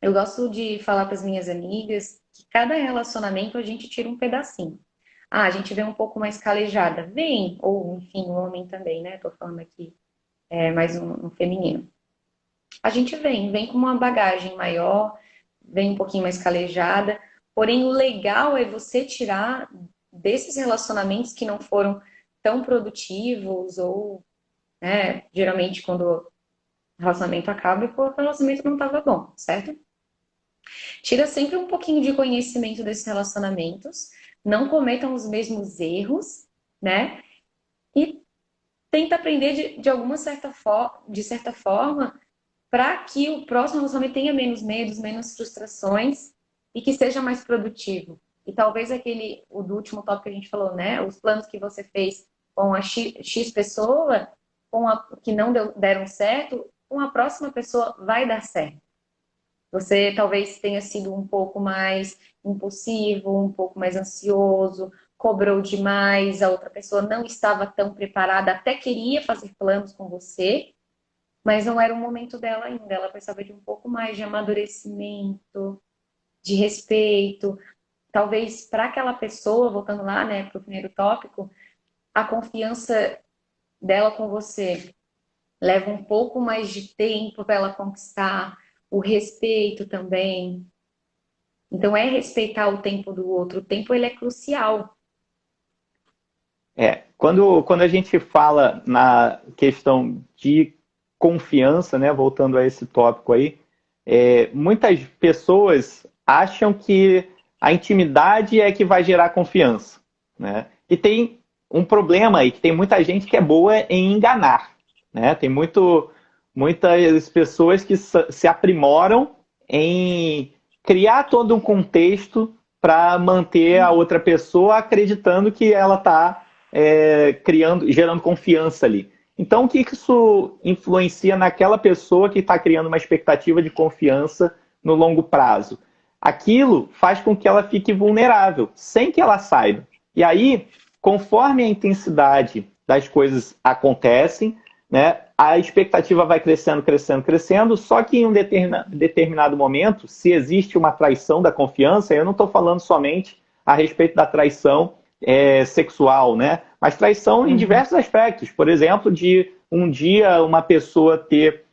B: eu gosto de falar para as minhas amigas que cada relacionamento a gente tira um pedacinho. Ah, a gente vem um pouco mais calejada, vem, ou enfim, o homem também, né? Tô falando aqui mais um feminino. A gente vem com uma bagagem maior, vem um pouquinho mais calejada, porém o legal é você tirar desses relacionamentos que não foram tão produtivos ou, né, geralmente quando o relacionamento acaba, o relacionamento não estava bom, certo? Tira sempre um pouquinho de conhecimento desses relacionamentos, não cometam os mesmos erros, né? E tenta aprender de certa forma para que o próximo relacionamento tenha menos medos, menos frustrações e que seja mais produtivo. E talvez o do último tópico que a gente falou, né? Os planos que você fez com a X pessoa, que não deram certo, com a próxima pessoa vai dar certo. Você talvez tenha sido um pouco mais impulsivo, um pouco mais ansioso, cobrou demais, a outra pessoa não estava tão preparada, até queria fazer planos com você, mas não era o momento dela ainda. Ela precisava de um pouco mais de amadurecimento, de respeito. Talvez para aquela pessoa, voltando lá, né, para o primeiro tópico, a confiança dela com você leva um pouco mais de tempo para ela conquistar, o respeito também. Então é respeitar o tempo do outro. O tempo ele é crucial.
A: Quando a gente fala na questão de confiança, né, voltando a esse tópico aí, muitas pessoas acham que a intimidade é que vai gerar confiança, né? E tem um problema aí, que tem muita gente que é boa em enganar, né? Tem muitas pessoas que se aprimoram em criar todo um contexto para manter a outra pessoa acreditando que ela está gerando confiança ali. Então, o que isso influencia naquela pessoa que está criando uma expectativa de confiança no longo prazo? Aquilo faz com que ela fique vulnerável, sem que ela saiba. E aí, conforme a intensidade das coisas acontecem, né, a expectativa vai crescendo, crescendo, crescendo, só que em um determinado momento, se existe uma traição da confiança, eu não estou falando somente a respeito da traição sexual, né? Mas traição em diversos aspectos. Por exemplo, de um dia uma pessoa ter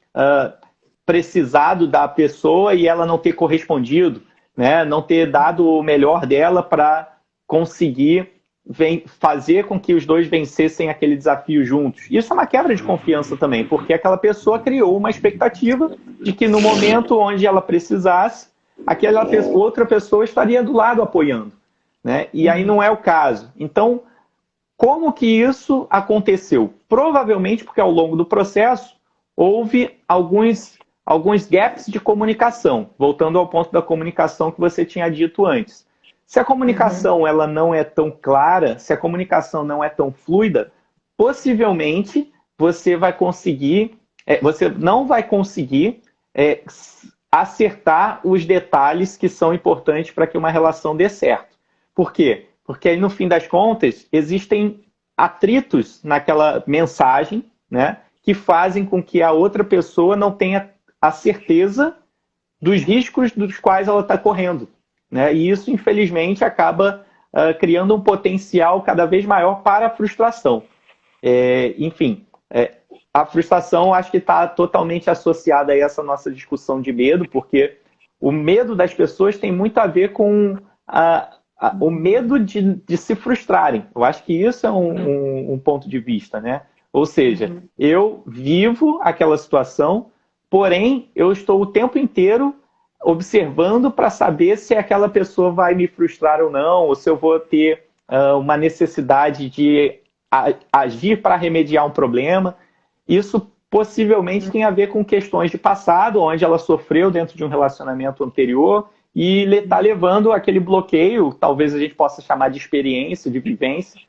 A: precisado da pessoa e ela não ter correspondido, né? Não ter dado o melhor dela para conseguir fazer com que os dois vencessem aquele desafio juntos. Isso é uma quebra de confiança também, porque aquela pessoa criou uma expectativa de que no momento onde ela precisasse, aquela outra pessoa estaria do lado apoiando, né? E aí não é o caso. Então, como que isso aconteceu? Provavelmente porque ao longo do processo houve alguns gaps de comunicação, voltando ao ponto da comunicação que você tinha dito antes. Se a comunicação ela não é tão clara, se a comunicação não é tão fluida, possivelmente você não vai conseguir acertar os detalhes que são importantes para que uma relação dê certo. Por quê? Porque aí, no fim das contas, existem atritos naquela mensagem, né, que fazem com que a outra pessoa não tenha a certeza dos riscos dos quais ela está correndo. né? E isso, infelizmente, acaba criando um potencial cada vez maior para a frustração. Enfim, a frustração acho que está totalmente associada a essa nossa discussão de medo, porque o medo das pessoas tem muito a ver com o medo de se frustrarem. Eu acho que isso é um ponto de vista, né? Ou seja, eu vivo aquela situação, porém eu estou o tempo inteiro observando para saber se aquela pessoa vai me frustrar ou não, ou se eu vou ter uma necessidade de agir para remediar um problema. Isso possivelmente tem a ver com questões de passado, onde ela sofreu dentro de um relacionamento anterior e está levando aquele bloqueio, talvez a gente possa chamar de experiência, de vivência,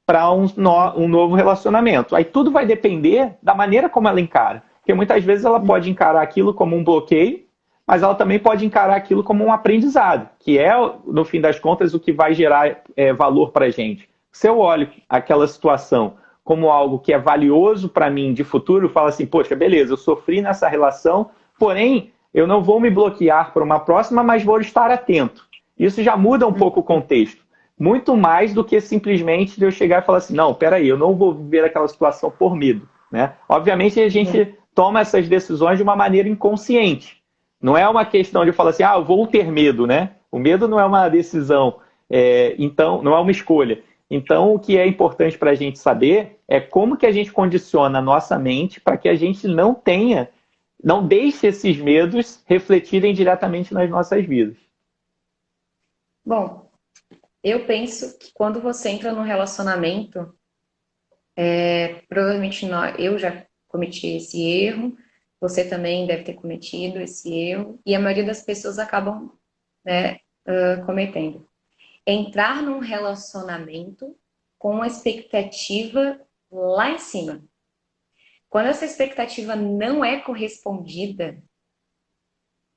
A: para um novo relacionamento. Aí tudo vai depender da maneira como ela encara. Porque muitas vezes ela pode encarar aquilo como um bloqueio, mas ela também pode encarar aquilo como um aprendizado, que é, no fim das contas, o que vai gerar valor para a gente. Se eu olho aquela situação como algo que é valioso para mim de futuro, eu falo assim, poxa, beleza, eu sofri nessa relação, porém, eu não vou me bloquear para uma próxima, mas vou estar atento. Isso já muda um pouco o contexto. Muito mais do que simplesmente eu chegar e falar assim, não, peraí, eu não vou viver aquela situação por medo, né? Obviamente, a gente toma essas decisões de uma maneira inconsciente. Não é uma questão de falar assim, eu vou ter medo, né? O medo não é uma decisão, então não é uma escolha. Então, o que é importante para a gente saber é como que a gente condiciona a nossa mente para que a gente não deixe esses medos refletirem diretamente nas nossas vidas.
B: Bom, eu penso que quando você entra num relacionamento, provavelmente eu já cometi esse erro, você também deve ter cometido esse erro, e a maioria das pessoas acabam, né, cometendo. Entrar num relacionamento com uma expectativa lá em cima. Quando essa expectativa não é correspondida,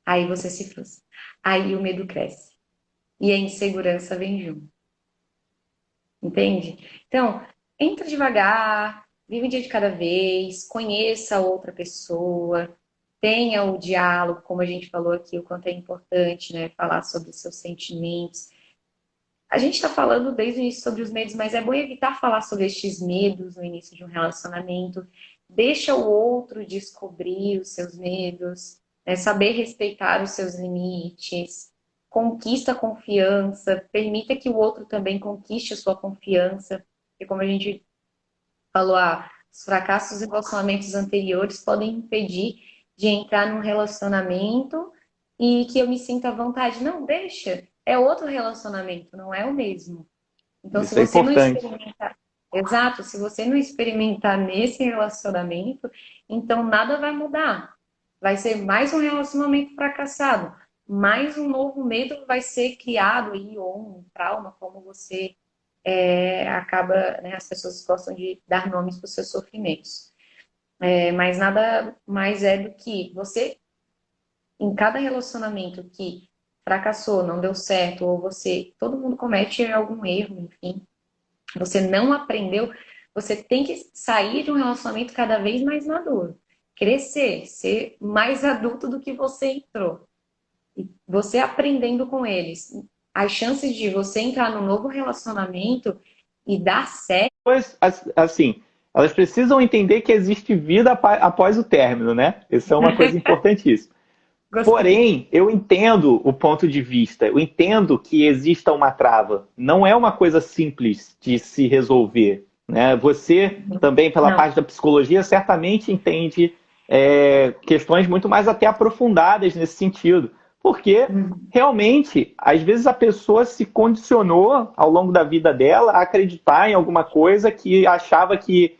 B: aí você se frustra. Aí o medo cresce. E a insegurança vem junto. Entende? Então, entra devagar, vive um dia de cada vez, conheça a outra pessoa, tenha o diálogo, como a gente falou aqui, o quanto é importante, né? Falar sobre os seus sentimentos. A gente está falando desde o início sobre os medos, mas é bom evitar falar sobre estes medos no início de um relacionamento. Deixa o outro descobrir os seus medos, né? Saber respeitar os seus limites, conquista a confiança, permita que o outro também conquiste a sua confiança. E como a gente falou, os fracassos em relacionamentos anteriores podem impedir de entrar num relacionamento e que eu me sinta à vontade. Não, deixa. É outro relacionamento, não é o mesmo. Então,
A: Isso
B: se você
A: é importante.
B: não experimentar... Exato, se você não experimentar nesse relacionamento, então nada vai mudar. Vai ser mais um relacionamento fracassado. Mais um novo medo vai ser criado aí, ou um trauma, como você acaba, né, as pessoas gostam de dar nomes para os seus sofrimentos. Mas nada mais é do que você, em cada relacionamento que fracassou, não deu certo, ou todo mundo comete algum erro, enfim, você não aprendeu, você tem que sair de um relacionamento cada vez mais maduro, crescer, ser mais adulto do que você entrou. E você aprendendo com eles, as chances de você entrar num novo relacionamento e dar certo...
A: Pois, assim, elas precisam entender que existe vida após o término, né? Isso é uma coisa importantíssima. Porém, eu entendo o ponto de vista, eu entendo que exista uma trava. Não é uma coisa simples de se resolver, né? Você também, pela parte da psicologia, certamente entende questões muito mais até aprofundadas nesse sentido. Porque, realmente, às vezes a pessoa se condicionou ao longo da vida dela a acreditar em alguma coisa que achava que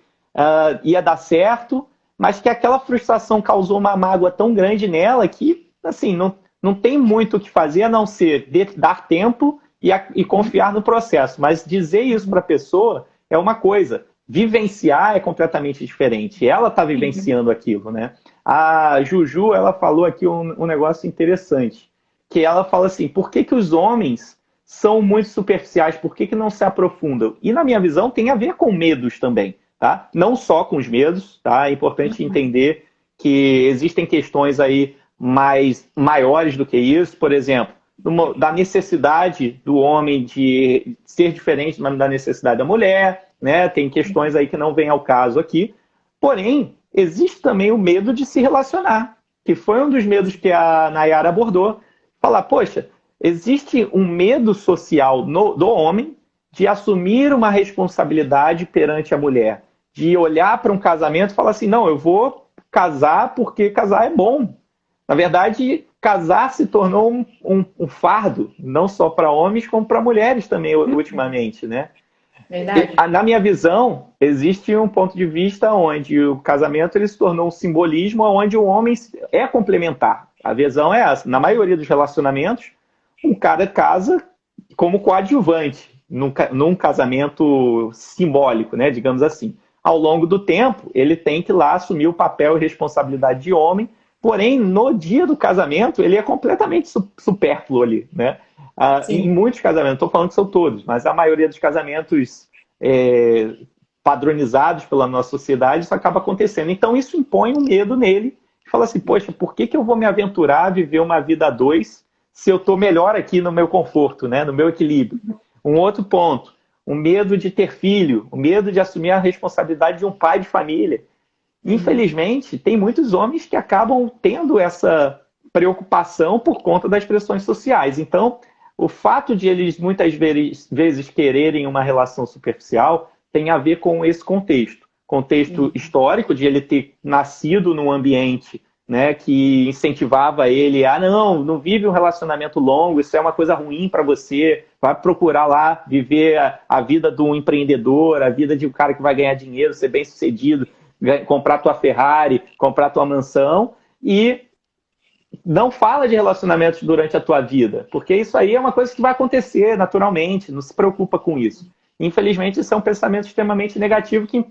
A: ia dar certo, mas que aquela frustração causou uma mágoa tão grande nela que, assim, não tem muito o que fazer a não ser dar tempo e confiar no processo. Mas dizer isso para a pessoa é uma coisa. Vivenciar é completamente diferente. Ela está vivenciando aquilo, né? A Juju, ela falou aqui um negócio interessante, que ela fala assim, por que os homens são muito superficiais? Por que não se aprofundam? E, na minha visão, tem a ver com medos também. Tá? Não só com os medos, tá? É importante entender que existem questões aí maiores do que isso. Por exemplo, da necessidade do homem de ser diferente da necessidade da mulher, né? Tem questões aí que não vêm ao caso aqui. Porém, existe também o medo de se relacionar, que foi um dos medos que a Nayara abordou. Falar, poxa, existe um medo social do homem de assumir uma responsabilidade perante a mulher, de olhar para um casamento e falar assim, não, eu vou casar porque casar é bom. Na verdade, casar se tornou um fardo, não só para homens, como para mulheres também, ultimamente, né?
B: Verdade.
A: Na minha visão, existe um ponto de vista onde o casamento ele se tornou um simbolismo onde o homem é complementar. A visão é essa. Na maioria dos relacionamentos, um cara casa como coadjuvante num casamento simbólico, né, digamos assim. Ao longo do tempo, ele tem que lá assumir o papel e responsabilidade de homem, porém, no dia do casamento, ele é completamente supérfluo ali, né? Em muitos casamentos, não estou falando que são todos, mas a maioria dos casamentos padronizados pela nossa sociedade, isso acaba acontecendo. Então, isso impõe um medo nele, que fala assim, poxa, por que eu vou me aventurar a viver uma vida a dois se eu estou melhor aqui no meu conforto, né? No meu equilíbrio? Um outro ponto, o medo de ter filho, o medo de assumir a responsabilidade de um pai de família. Infelizmente, tem muitos homens que acabam tendo essa preocupação por conta das pressões sociais. Então, o fato de eles muitas vezes quererem uma relação superficial tem a ver com esse contexto. Contexto histórico de ele ter nascido num ambiente, né, que incentivava ele a não vive um relacionamento longo, isso é uma coisa ruim para você, vai procurar lá viver a vida de um empreendedor, a vida de um cara que vai ganhar dinheiro, ser bem-sucedido, comprar tua Ferrari, comprar tua mansão, e não fala de relacionamentos durante a tua vida, porque isso aí é uma coisa que vai acontecer naturalmente, não se preocupa com isso. Infelizmente, isso é um pensamento extremamente negativo que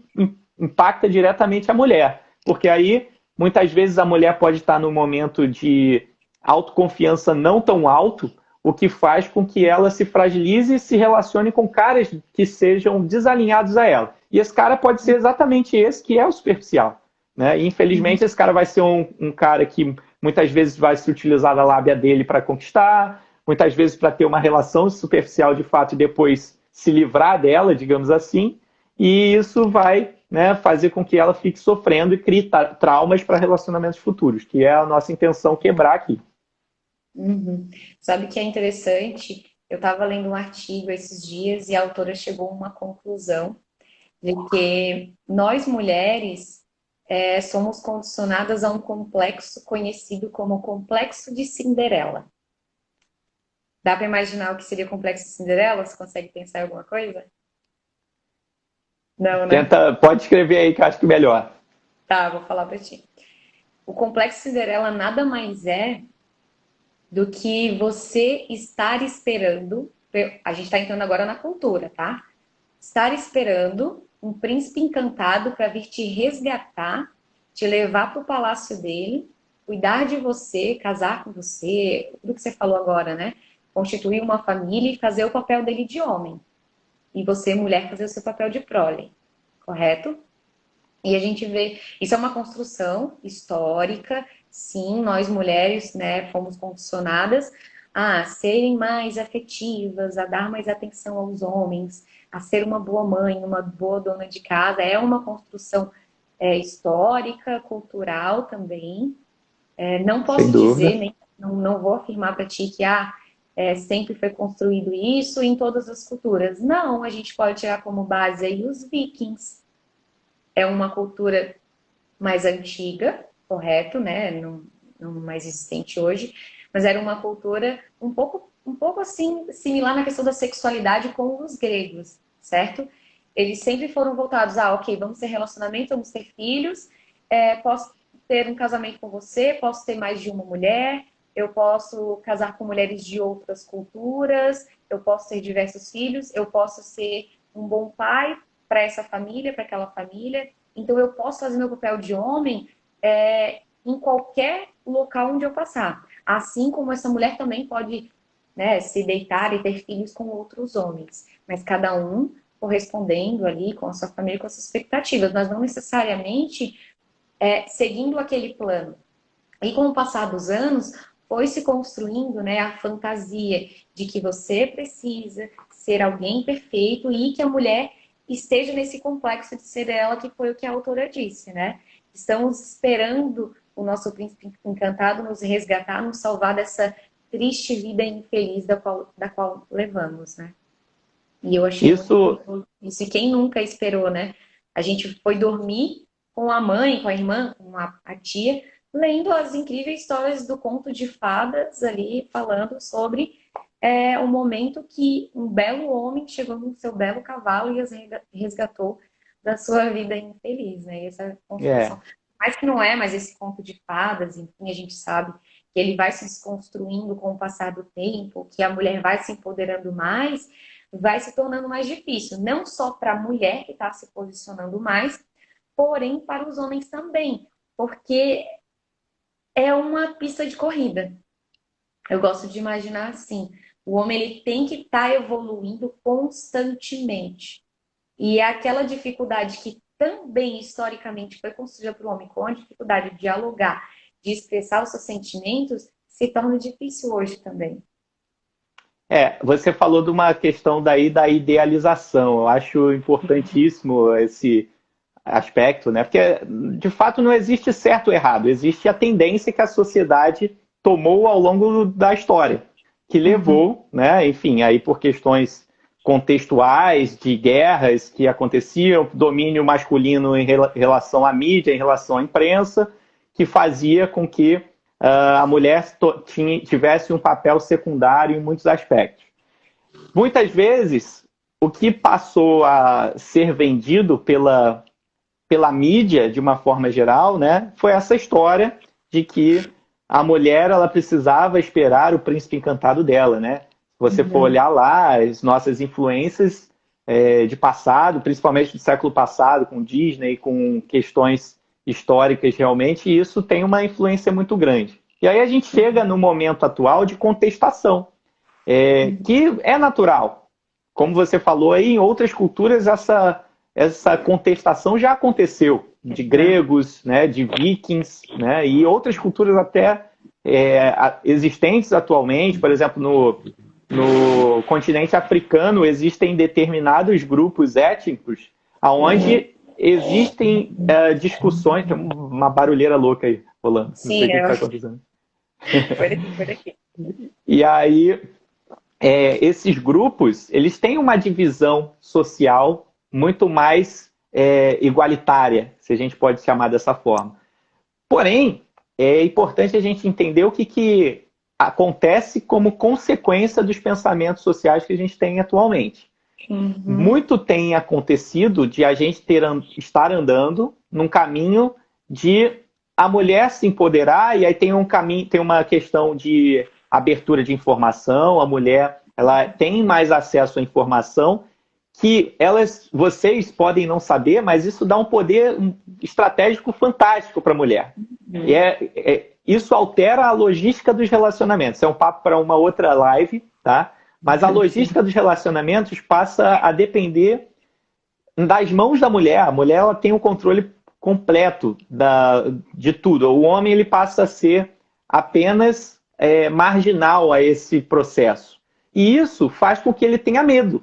A: impacta diretamente a mulher, porque aí, muitas vezes, a mulher pode estar num momento de autoconfiança não tão alto, o que faz com que ela se fragilize e se relacione com caras que sejam desalinhados a ela. E esse cara pode ser exatamente esse que é o superficial, né? E, infelizmente, esse cara vai ser um cara que muitas vezes vai se utilizar da lábia dele para conquistar, muitas vezes para ter uma relação superficial de fato e depois se livrar dela, digamos assim, e isso vai, né, fazer com que ela fique sofrendo e crie traumas para relacionamentos futuros, que é a nossa intenção quebrar aqui.
B: Sabe o que é interessante? Eu estava lendo um artigo esses dias e a autora chegou a uma conclusão de que nós mulheres somos condicionadas a um complexo conhecido como complexo de Cinderela. Dá para imaginar o que seria o complexo de Cinderela? Você consegue pensar em alguma coisa? Não, né?
A: Pode escrever aí que eu acho que melhor.
B: Tá, vou falar para ti. O complexo de Cinderela nada mais é do que você estar esperando. A gente está entrando agora na cultura, tá? Estar esperando um príncipe encantado para vir te resgatar, te levar para o palácio dele, cuidar de você, casar com você, tudo que você falou agora, né? Constituir uma família e fazer o papel dele de homem. E você, mulher, fazer o seu papel de prole, correto? E a gente vê, isso é uma construção histórica, sim, nós mulheres, né, fomos condicionadas a serem mais afetivas, a dar mais atenção aos homens, a ser uma boa mãe, uma boa dona de casa. É uma construção histórica, cultural também. Não posso dizer, nem, não vou afirmar para ti que sempre foi construído isso em todas as culturas. Não, a gente pode tirar como base aí os vikings. É uma cultura mais antiga, correto, né? Não mais existente hoje, mas era uma cultura um pouco assim, similar na questão da sexualidade com os gregos, certo? Eles sempre foram voltados ok, vamos ter relacionamento, vamos ter filhos, posso ter um casamento com você, posso ter mais de uma mulher, eu posso casar com mulheres de outras culturas, eu posso ter diversos filhos, eu posso ser um bom pai para essa família, para aquela família. Então, eu posso fazer meu papel de homem em qualquer local onde eu passar. Assim como essa mulher também pode, né, se deitar e ter filhos com outros homens. Mas cada um correspondendo ali com a sua família, com as suas expectativas. Mas não necessariamente seguindo aquele plano. E com o passar dos anos, foi se construindo, né, a fantasia de que você precisa ser alguém perfeito e que a mulher esteja nesse complexo de ser ela, que foi o que a autora disse, né? Estamos esperando o nosso príncipe encantado nos resgatar, nos salvar dessa triste vida infeliz da qual levamos, né? E eu achei muito
A: Isso,
B: bonito isso. E quem nunca esperou, né? A gente foi dormir com a mãe, com a irmã, com a tia, lendo as incríveis histórias do conto de fadas ali, falando sobre o momento que um belo homem chegou no seu belo cavalo e as resgatou da sua vida infeliz, né? E essa
A: é,
B: construção. Mas que não é mais esse conto de fadas, enfim, a gente sabe que ele vai se desconstruindo com o passar do tempo, que a mulher vai se empoderando mais, vai se tornando mais difícil, não só para a mulher que está se posicionando mais, porém para os homens também, porque é uma pista de corrida. Eu gosto de imaginar assim, o homem ele tem que estar evoluindo constantemente. E é aquela dificuldade que também historicamente foi construída para o homem, com a dificuldade de dialogar, de expressar os seus sentimentos, se torna difícil hoje também.
A: você falou de uma questão daí da idealização. Eu acho importantíssimo esse aspecto, né? Porque de fato não existe certo ou errado, existe a tendência que a sociedade tomou ao longo da história, que
B: Uhum.
A: levou, né? Enfim, aí por questões contextuais de guerras que aconteciam, domínio masculino em relação à mídia, em relação à imprensa, que fazia com que a mulher tivesse um papel secundário em muitos aspectos. Muitas vezes, o que passou a ser vendido pela mídia, de uma forma geral, né, foi essa história de que a mulher ela precisava esperar o príncipe encantado dela, né? Se você for
B: Uhum.
A: olhar lá as nossas influências de passado, principalmente do século passado, com Disney, com questões históricas realmente, e isso tem uma influência muito grande. E aí a gente chega no momento atual de contestação, que é natural. Como você falou aí, em outras culturas essa contestação já aconteceu, de
B: Exato.
A: gregos, né, de vikings, né, e outras culturas até existentes atualmente, por exemplo, no continente africano existem determinados grupos étnicos onde existem discussões, tem uma barulheira louca aí rolando, não sei
B: Sim,
A: o que
B: eu...
A: está acontecendo.
B: por aqui, por aqui.
A: E aí esses grupos, eles têm uma divisão social muito mais igualitária, se a gente pode chamar dessa forma. Porém, é importante a gente entender o que acontece como consequência dos pensamentos sociais que a gente tem atualmente.
B: Uhum.
A: Muito tem acontecido de a gente estar andando num caminho de a mulher se empoderar, e aí tem um caminho, tem uma questão de abertura de informação, a mulher ela tem mais acesso à informação que vocês podem não saber, mas isso dá um poder estratégico fantástico para a mulher. Isso altera a logística dos relacionamentos. É um papo para uma outra live, tá? Mas a
B: Sim.
A: logística dos relacionamentos passa a depender das mãos da mulher. A mulher ela tem o controle completo de tudo. O homem ele passa a ser apenas marginal a esse processo. E isso faz com que ele tenha medo.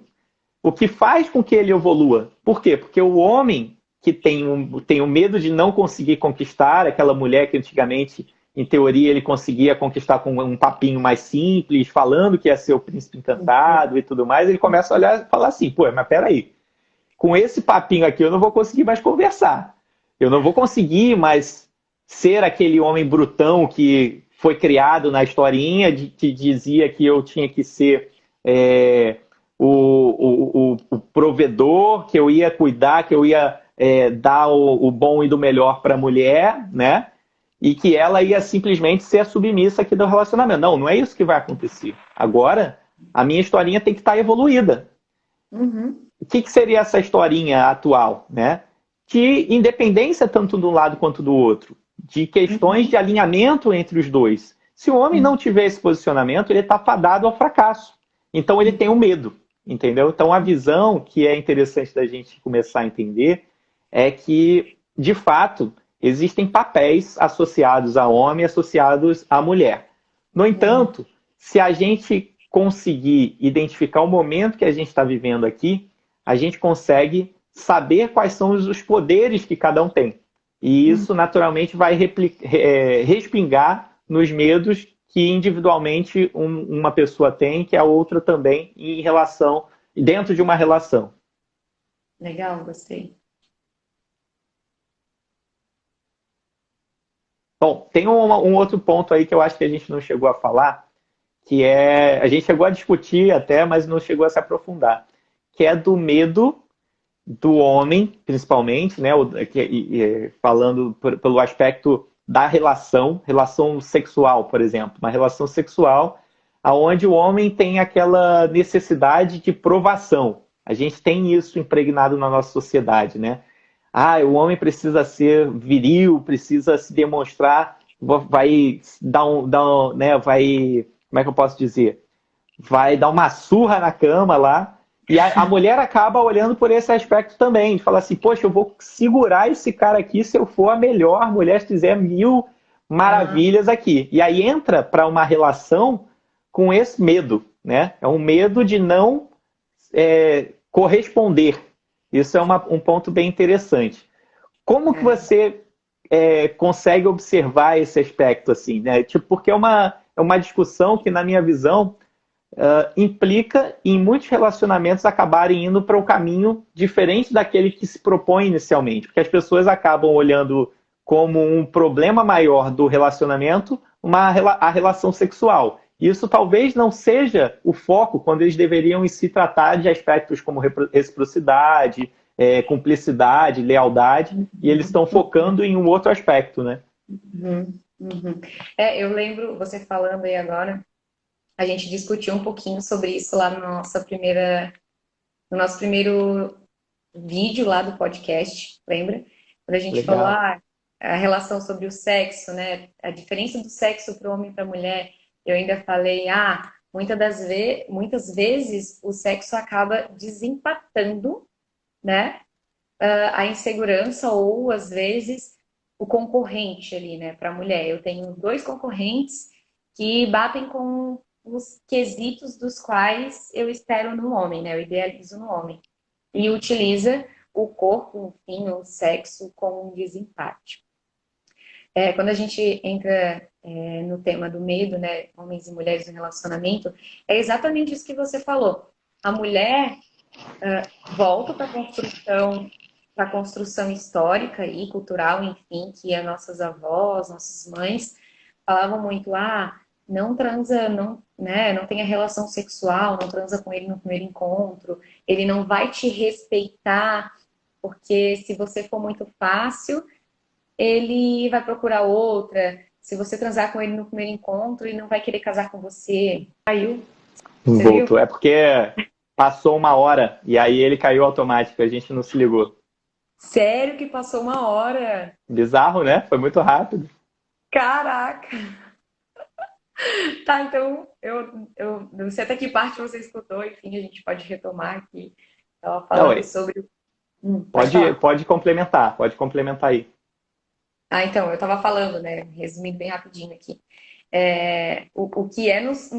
A: O que faz com que ele evolua. Por quê? Porque o homem que tem o medo de não conseguir conquistar aquela mulher que antigamente, em teoria, ele conseguia conquistar com um papinho mais simples, falando que ia ser o príncipe encantado e tudo mais, ele começa a olhar e falar assim, pô, mas peraí, com esse papinho aqui eu não vou conseguir mais conversar. Eu não vou conseguir mais ser aquele homem brutão que foi criado na historinha, que dizia que eu tinha que ser o provedor, que eu ia cuidar, que eu ia dar o bom e do melhor para a mulher, né? E que ela ia simplesmente ser a submissa aqui do relacionamento. Não, não é isso que vai acontecer. Agora, a minha historinha tem que estar evoluída.
B: Uhum.
A: O que seria essa historinha atual, né? De independência tanto de um lado quanto do outro, de questões
B: Uhum.
A: de alinhamento entre os dois. Se o homem não tiver esse posicionamento, ele está fadado ao fracasso. Então ele tem o medo, entendeu? Então a visão que é interessante da gente começar a entender é que, de fato, existem papéis associados a homem e associados à mulher. No entanto, se a gente conseguir identificar o momento que a gente está vivendo aqui, a gente consegue saber quais são os poderes que cada um tem. E isso, naturalmente, vai respingar nos medos que individualmente uma pessoa tem, que a outra também, em relação, dentro de uma relação.
B: Legal, gostei.
A: Bom, tem um outro ponto aí que eu acho que a gente não chegou a falar, que é, a gente chegou a discutir até, mas não chegou a se aprofundar, que é do medo do homem, principalmente, né, falando pelo aspecto da relação sexual, por exemplo, uma relação sexual aonde o homem tem aquela necessidade de provação. A gente tem isso impregnado na nossa sociedade, né? Ah, o homem precisa ser viril, precisa se demonstrar, vai né, vai, como é que eu posso dizer? Vai dar uma surra na cama lá, e a mulher acaba olhando por esse aspecto também, fala assim, poxa, eu vou segurar esse cara aqui se eu for a melhor mulher, se fizer mil maravilhas aqui. E aí entra para uma relação com esse medo, né? É um medo de não corresponder. Isso é um ponto bem interessante. Como que você consegue observar esse aspecto assim, né? Tipo, porque é uma discussão que, na minha visão, implica em muitos relacionamentos acabarem indo para um caminho diferente daquele que se propõe inicialmente, porque as pessoas acabam olhando como um problema maior do relacionamento a relação sexual. Isso talvez não seja o foco quando eles deveriam se tratar de aspectos como reciprocidade, cumplicidade, lealdade, e eles estão focando em um outro aspecto, né?
B: Uhum, uhum. Eu lembro você falando aí agora, a gente discutiu um pouquinho sobre isso lá no nosso primeiro vídeo lá do podcast, lembra? Quando a gente falou
A: Legal.
B: a relação sobre o sexo, né? A diferença do sexo para o homem e para a mulher. Eu ainda falei, muitas vezes o sexo acaba desempatando, né? A insegurança ou às vezes o concorrente ali, né? Para a mulher. Eu tenho dois concorrentes que batem com os quesitos dos quais eu espero no homem, né? Eu idealizo no homem. E utiliza o corpo, enfim, o sexo como um desempate. Quando a gente entra no tema do medo, né? Homens e mulheres no relacionamento, é exatamente isso que você falou. A mulher volta para a construção histórica e cultural, enfim, que as nossas avós, nossas mães falavam muito, não transa, não, né, não tenha relação sexual, não transa com ele no primeiro encontro, ele não vai te respeitar, porque se você for muito fácil, ele vai procurar outra. Se você transar com ele no primeiro encontro, ele não vai querer casar com você. Caiu? Você viu?
A: Voltou. É porque passou uma hora e aí ele caiu automático, a gente não se ligou.
B: Sério que passou uma hora?
A: Bizarro, né? Foi muito rápido.
B: Caraca! Tá, então eu não sei até que parte você escutou, enfim, a gente pode retomar aqui. Estava
A: Não,
B: falando sobre. Pode
A: pode,
B: falar.
A: pode complementar aí.
B: Então, eu estava falando, né? Resumindo bem rapidinho aqui. O que é nos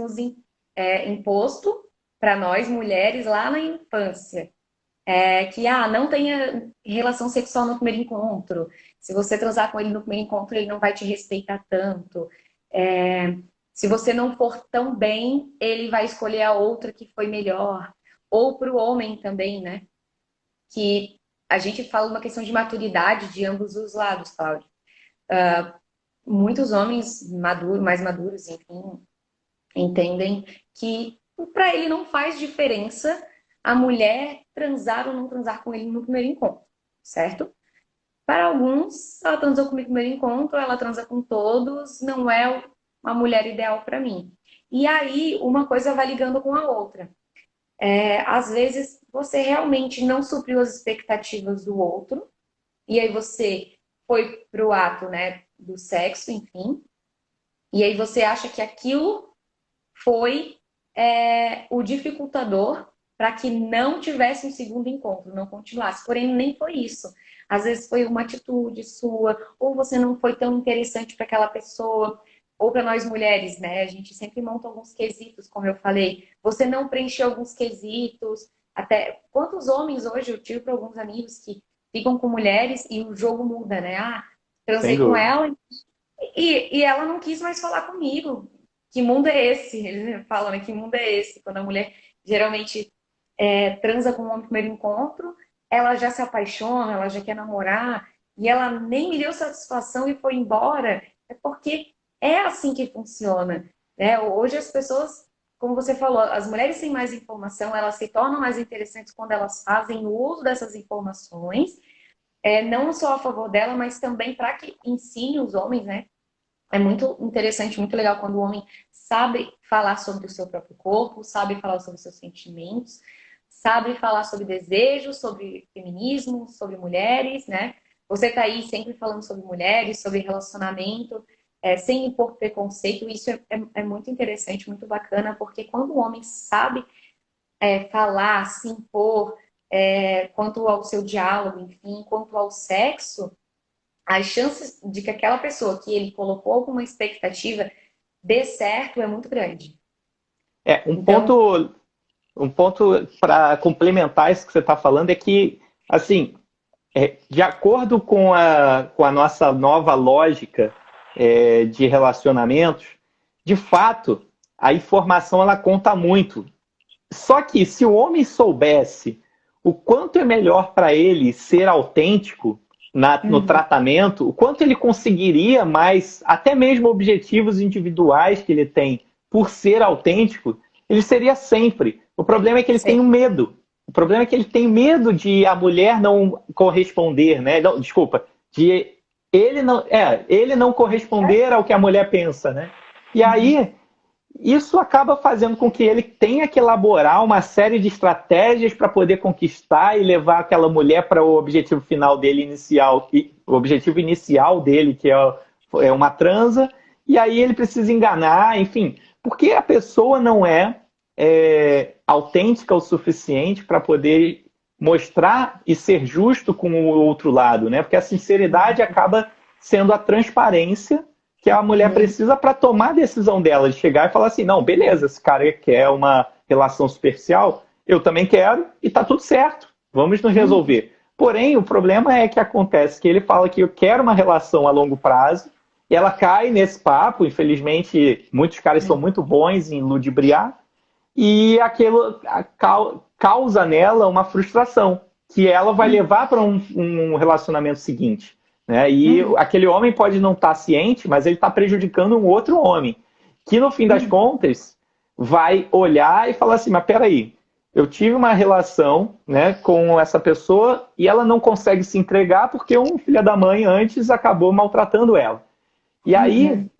B: imposto para nós mulheres lá na infância. Que não tenha relação sexual no primeiro encontro. Se você transar com ele no primeiro encontro, ele não vai te respeitar tanto. Se você não for tão bem, ele vai escolher a outra que foi melhor. Ou para o homem também, né? Que a gente fala uma questão de maturidade de ambos os lados, Cláudio. Muitos homens maduros, mais maduros, enfim, entendem que para ele não faz diferença a mulher transar ou não transar com ele no primeiro encontro, certo? Para alguns, ela transou comigo no primeiro encontro, ela transa com todos, não é uma mulher ideal para mim. E aí, uma coisa vai ligando com a outra. Às vezes, você realmente não supriu as expectativas do outro, e aí você foi pro ato, né, do sexo, enfim, e aí você acha que aquilo foi o dificultador para que não tivesse um segundo encontro, não continuasse. Porém, nem foi isso. Às vezes foi uma atitude sua, ou você não foi tão interessante para aquela pessoa, ou para nós mulheres, né? A gente sempre monta alguns quesitos, como eu falei. Você não preencheu alguns quesitos. Até quantos homens hoje eu tive para alguns amigos que ficam com mulheres e o jogo muda, né? Ah,
A: Sem
B: transei com
A: dúvida.
B: ela e ela não quis mais falar comigo. Que mundo é esse? Eles falam, né? Que mundo é esse? Quando a mulher geralmente transa com um homem no primeiro encontro, ela já se apaixona, ela já quer namorar, e ela nem me deu satisfação e foi embora. É porque é assim que funciona, né? Hoje as pessoas, como você falou, as mulheres têm mais informação, elas se tornam mais interessantes quando elas fazem uso dessas informações, não só a favor dela, mas também para que ensine os homens, né? É muito interessante, muito legal quando o homem sabe falar sobre o seu próprio corpo, sabe falar sobre os seus sentimentos, sabe falar sobre desejos, sobre feminismo, sobre mulheres, né? Você tá aí sempre falando sobre mulheres, sobre relacionamento, sem impor preconceito. Isso é muito interessante, muito bacana, porque quando o homem sabe falar, se impor, quanto ao seu diálogo, enfim, quanto ao sexo, as chances de que aquela pessoa que ele colocou alguma expectativa dê certo é muito grande.
A: É,
B: Então,
A: um ponto para complementar isso que você está falando é que, assim, de acordo com a nossa nova lógica de relacionamentos, de fato, a informação ela conta muito. Só que se o homem soubesse o quanto é melhor para ele ser autêntico no
B: uhum,
A: tratamento, o quanto ele conseguiria mais, até mesmo objetivos individuais que ele tem por ser autêntico, ele seria sempre. O problema é que ele tem um
B: sei.
A: medo. O problema é que ele tem medo de a mulher não corresponder, né? Não, desculpa, de ele não corresponder ao que a mulher pensa, né? E
B: Uhum,
A: aí isso acaba fazendo com que ele tenha que elaborar uma série de estratégias para poder conquistar e levar aquela mulher para o objetivo final dele inicial, o objetivo inicial dele, que é uma transa, e aí ele precisa enganar, enfim, porque a pessoa não autêntica o suficiente para poder mostrar e ser justo com o outro lado, né? Porque a sinceridade acaba sendo a transparência que a mulher
B: uhum,
A: precisa para tomar a decisão dela de chegar e falar assim, não, beleza, esse cara quer uma relação superficial, eu também quero e tá tudo certo, vamos nos
B: uhum,
A: resolver. Porém, o problema é que acontece que ele fala que eu quero uma relação a longo prazo e ela cai nesse papo, infelizmente, muitos caras são
B: uhum,
A: muito bons em ludibriar e aquilo causa nela uma frustração que ela vai
B: uhum,
A: levar para um relacionamento seguinte. Né? E
B: uhum,
A: aquele homem pode não estar ciente, mas ele está prejudicando um outro homem, que no fim das
B: uhum.
A: contas vai olhar e falar assim: mas peraí, eu tive uma relação, né, com essa pessoa e ela não consegue se entregar porque um filho da mãe antes acabou maltratando ela. E aí,
B: Uhum.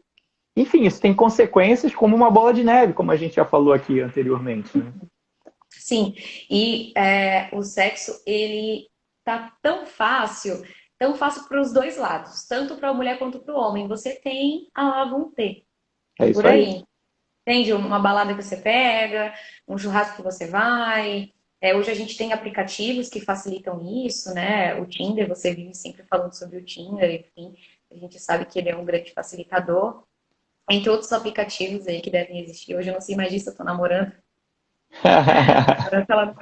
A: enfim, isso tem consequências como uma bola de neve, como a gente já falou aqui anteriormente. Né?
B: Sim, e o sexo, ele tá tão fácil para os dois lados, tanto para a mulher quanto para o homem. Você tem a lá vão ter,
A: É
B: por
A: isso aí.
B: aí. Entende? Uma balada que você pega, um churrasco que você vai. Hoje a gente tem aplicativos que facilitam isso, né? O Tinder, você vive sempre falando sobre o Tinder, enfim, a gente sabe que ele é um grande facilitador. Entre outros aplicativos aí que devem existir. Hoje eu não sei mais disso, eu tô namorando. Namorando ela...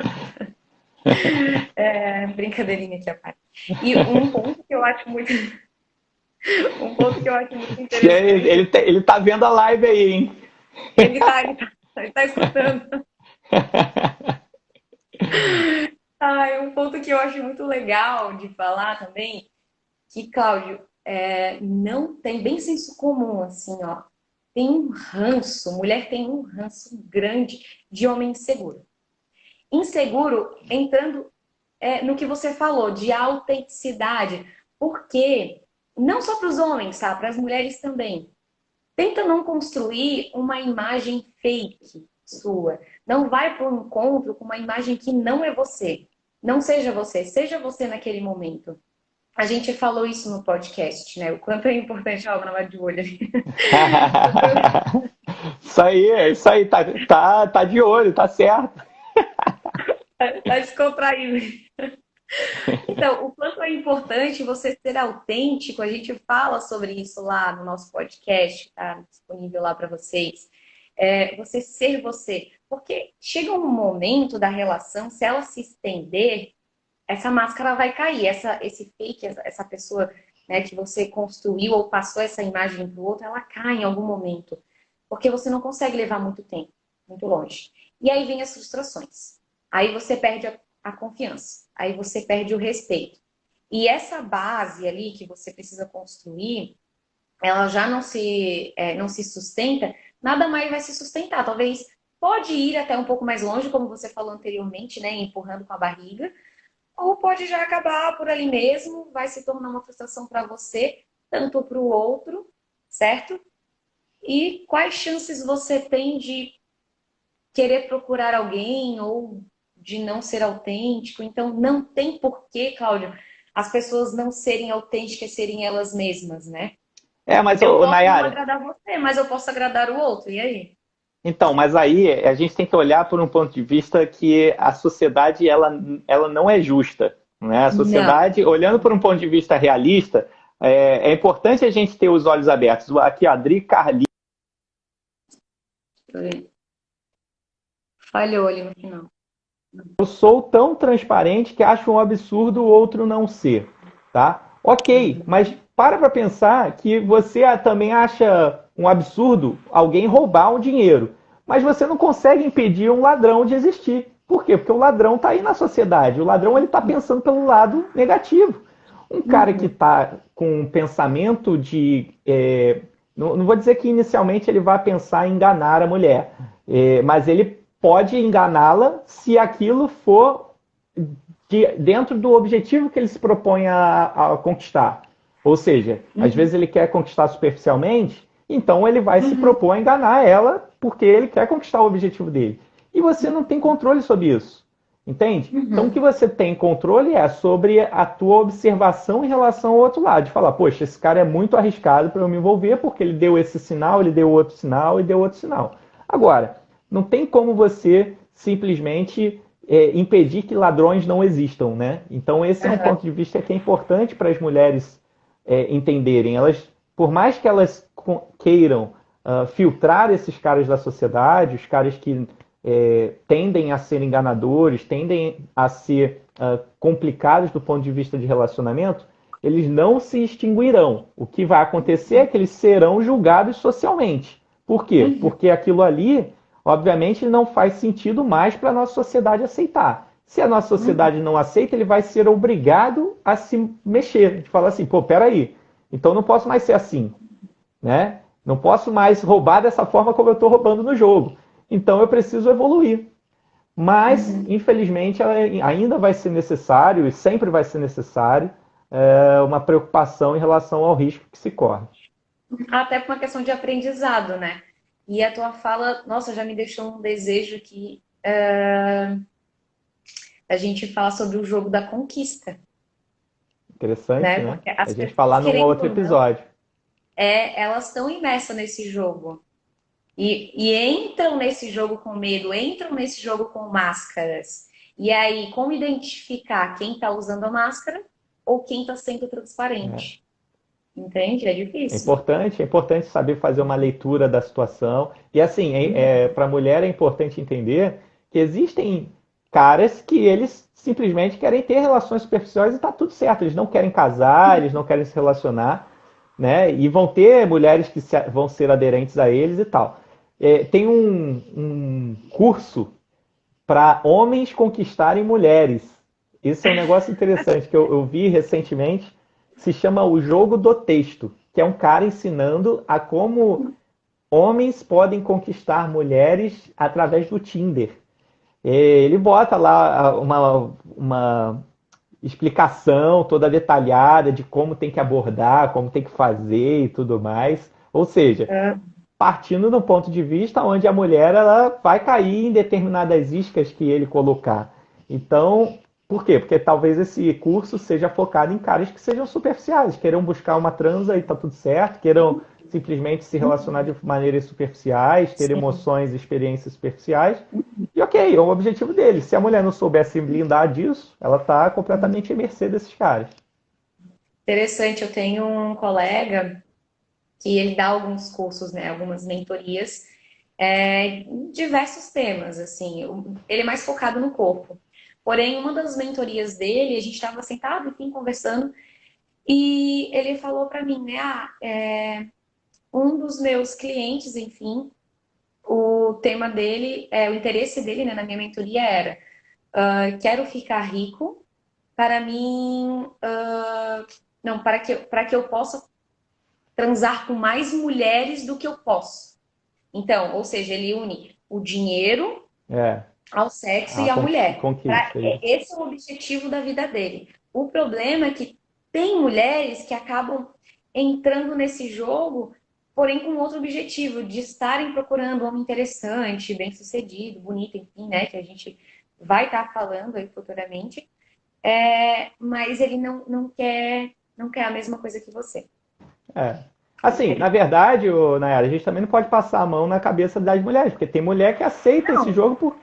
B: brincadeirinha aqui a parte. E um ponto que eu acho muito, um ponto que eu acho muito interessante,
A: Ele tá vendo a live aí, hein?
B: ele tá escutando. Um ponto que eu acho muito legal de falar também, que, Cláudio, não tem bem senso comum, assim, ó. Tem um ranço, mulher tem um ranço grande de homem inseguro. Inseguro entrando no que você falou, de autenticidade. Porque, não só para os homens, tá? Para as mulheres também. Tenta não construir uma imagem fake sua. Não vai para um encontro com uma imagem que não é você. Não seja você naquele momento. A gente falou isso no podcast, né? O quanto é importante a obra de olho.
A: Isso aí, tá de olho, tá certo.
B: Tá descontraído. Então, o quanto é importante você ser autêntico, a gente fala sobre isso lá no nosso podcast, tá disponível lá para vocês. Você ser você. Porque chega um momento da relação, se ela se estender, essa máscara vai cair, esse fake, essa pessoa, né, que você construiu ou passou essa imagem para o outro, ela cai em algum momento. Porque você não consegue levar muito tempo, muito longe. E aí vem as frustrações. Aí você perde a confiança. Aí você perde o respeito. E essa base ali que você precisa construir, ela já não se sustenta, nada mais vai se sustentar. Talvez pode ir até um pouco mais longe, como você falou anteriormente, né, empurrando com a barriga, ou pode já acabar por ali mesmo, vai se tornar uma frustração para você, tanto para o outro, certo? E quais chances você tem de querer procurar alguém ou de não ser autêntico? Então, não tem porquê, Cláudio, as pessoas não serem autênticas, serem elas mesmas, né?
A: Mas,
B: Eu posso não
A: Nayara,
B: agradar você, mas eu posso agradar o outro. E aí?
A: então, mas aí a gente tem que olhar por um ponto de vista que a sociedade ela não é justa, né? A
B: Não.
A: sociedade, olhando por um ponto de vista realista, é importante a gente ter os olhos abertos. Aqui, a Adri Carli,
B: Falhou ali no final.
A: eu sou tão transparente que acho um absurdo o outro não ser, tá? Ok, mas para pensar que você também acha um absurdo alguém roubar um dinheiro, mas você não consegue impedir um ladrão de existir. Por quê? Porque o ladrão está aí na sociedade. O ladrão ele está pensando pelo lado negativo. Um cara que
B: Uhum.
A: está com um pensamento de. Não vou dizer que inicialmente ele vai pensar em enganar a mulher, mas ele pode enganá-la se aquilo for dentro do objetivo que ele se propõe a conquistar. Ou seja, às vezes
B: Uhum.
A: ele quer conquistar superficialmente, então ele vai se
B: Uhum.
A: propor a enganar ela porque ele quer conquistar o objetivo dele. E você não tem controle sobre isso. Entende? Então o que
B: Uhum.
A: você tem controle é sobre a tua observação em relação ao outro lado. De falar, poxa, esse cara é muito arriscado para eu me envolver porque ele deu esse sinal, ele deu outro sinal e deu outro sinal. Agora, não tem como você simplesmente impedir que ladrões não existam, né? Então esse é um
B: Uhum.
A: ponto de vista que é importante para as mulheres entenderem. Elas, por mais que elas queiram filtrar esses caras da sociedade, os caras que tendem a ser enganadores, tendem a ser complicados do ponto de vista de relacionamento, eles não se extinguirão. O que vai acontecer é que eles serão julgados socialmente. Por quê?
B: Uhum.
A: Porque aquilo ali, obviamente, não faz sentido mais para a nossa sociedade aceitar. Se a nossa
B: Uhum.
A: sociedade não aceita, ele vai ser obrigado a se mexer, de falar assim, pô, peraí, então não posso mais ser assim, né? Não posso mais roubar dessa forma como eu estou roubando no jogo. Então eu preciso evoluir. Mas,
B: Uhum.
A: infelizmente, ainda vai ser necessário, e sempre vai ser necessário, uma preocupação em relação ao risco que se corre.
B: Até por uma questão de aprendizado, né? E a tua fala, nossa, já me deixou um desejo aqui a gente falar sobre o jogo da conquista,
A: Interessante,
B: né?
A: né?
B: Porque
A: A
B: as
A: gente
B: pessoas,
A: falar num
B: querendo
A: outro
B: ou não,
A: episódio.
B: elas estão imersas nesse jogo. E entram nesse jogo com medo, entram nesse jogo com máscaras. E aí, como identificar quem está usando a máscara ou quem está sendo
A: Né?
B: transparente? Entende? É difícil.
A: É importante saber fazer uma leitura da situação. E assim, para a mulher é importante entender que existem caras que eles simplesmente querem ter relações superficiais e está tudo certo. Eles não querem casar, eles não querem se relacionar, né? E vão ter mulheres que vão ser aderentes a eles e tal. Tem um curso para homens conquistarem mulheres. Esse é um negócio interessante que eu vi recentemente. Se chama O Jogo do Texto, que é um cara ensinando a como homens podem conquistar mulheres através do Tinder. Ele bota lá uma explicação toda detalhada de como tem que abordar, como tem que fazer e tudo mais. Ou seja,
B: Ah,
A: partindo do ponto de vista onde a mulher ela vai cair em determinadas iscas que ele colocar. Então, por quê? Porque talvez esse curso seja focado em caras que sejam superficiais, queiram buscar uma transa e tá tudo certo, queiram simplesmente se relacionar de maneiras superficiais, ter
B: Sim.
A: emoções, experiências superficiais. E ok, é o objetivo dele. Se a mulher não souber se blindar disso, ela está completamente à mercê desses caras.
B: Interessante, eu tenho um colega que ele dá alguns cursos, né, algumas mentorias, em diversos temas, assim, ele é mais focado no corpo. Porém, uma das mentorias dele, a gente estava sentado, enfim, conversando, e ele falou para mim, né, um dos meus clientes, enfim, o tema dele, o interesse dele, né, na minha mentoria era, quero ficar rico para mim, não, para que eu possa transar com mais mulheres do que eu posso. Então, ou seja, ele une o dinheiro
A: É,
B: ao sexo
A: a
B: e à mulher.
A: conquista, isso.
B: Esse é o objetivo da vida dele. O problema é que tem mulheres que acabam entrando nesse jogo, porém com outro objetivo, de estarem procurando um homem interessante, bem-sucedido, bonito, enfim, né? Que a gente vai estar falando aí futuramente. Mas ele não quer a mesma coisa que você.
A: É. Assim, na verdade, Nayara, a gente também não pode passar a mão na cabeça das mulheres, porque tem mulher que aceita esse
B: Não,
A: jogo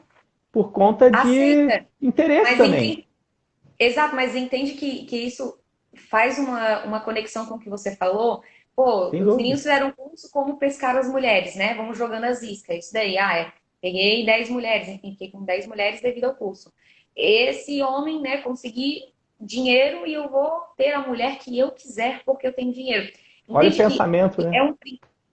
A: por conta de
B: aceita,
A: interesse
B: mas
A: também.
B: entende. Exato, mas entende que isso faz uma conexão com o que você falou? Pô,
A: Sem
B: os
A: dúvida.
B: meninos fizeram um curso como pescar as mulheres, né? Vamos jogando as iscas. Isso daí, peguei 10 mulheres, enfim, fiquei com 10 mulheres devido ao curso. Esse homem, né, consegui dinheiro e eu vou ter a mulher que eu quiser porque eu tenho dinheiro.
A: Olha o
B: Entende que
A: pensamento, né?
B: é um,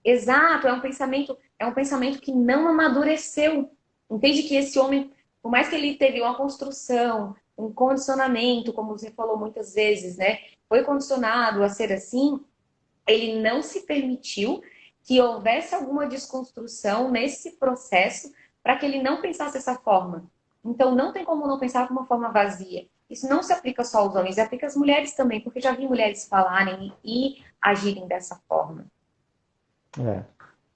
B: exato, é um pensamento que não amadureceu. Entende que esse homem, por mais que ele teve uma construção, um condicionamento, como você falou muitas vezes, né? Foi condicionado a ser assim, ele não se permitiu que houvesse alguma desconstrução nesse processo para que ele não pensasse dessa forma. Então, não tem como não pensar de uma forma vazia. Isso não se aplica só aos homens, aplica às mulheres também, porque já vi mulheres falarem e agirem dessa forma.
A: É.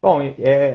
A: Bom,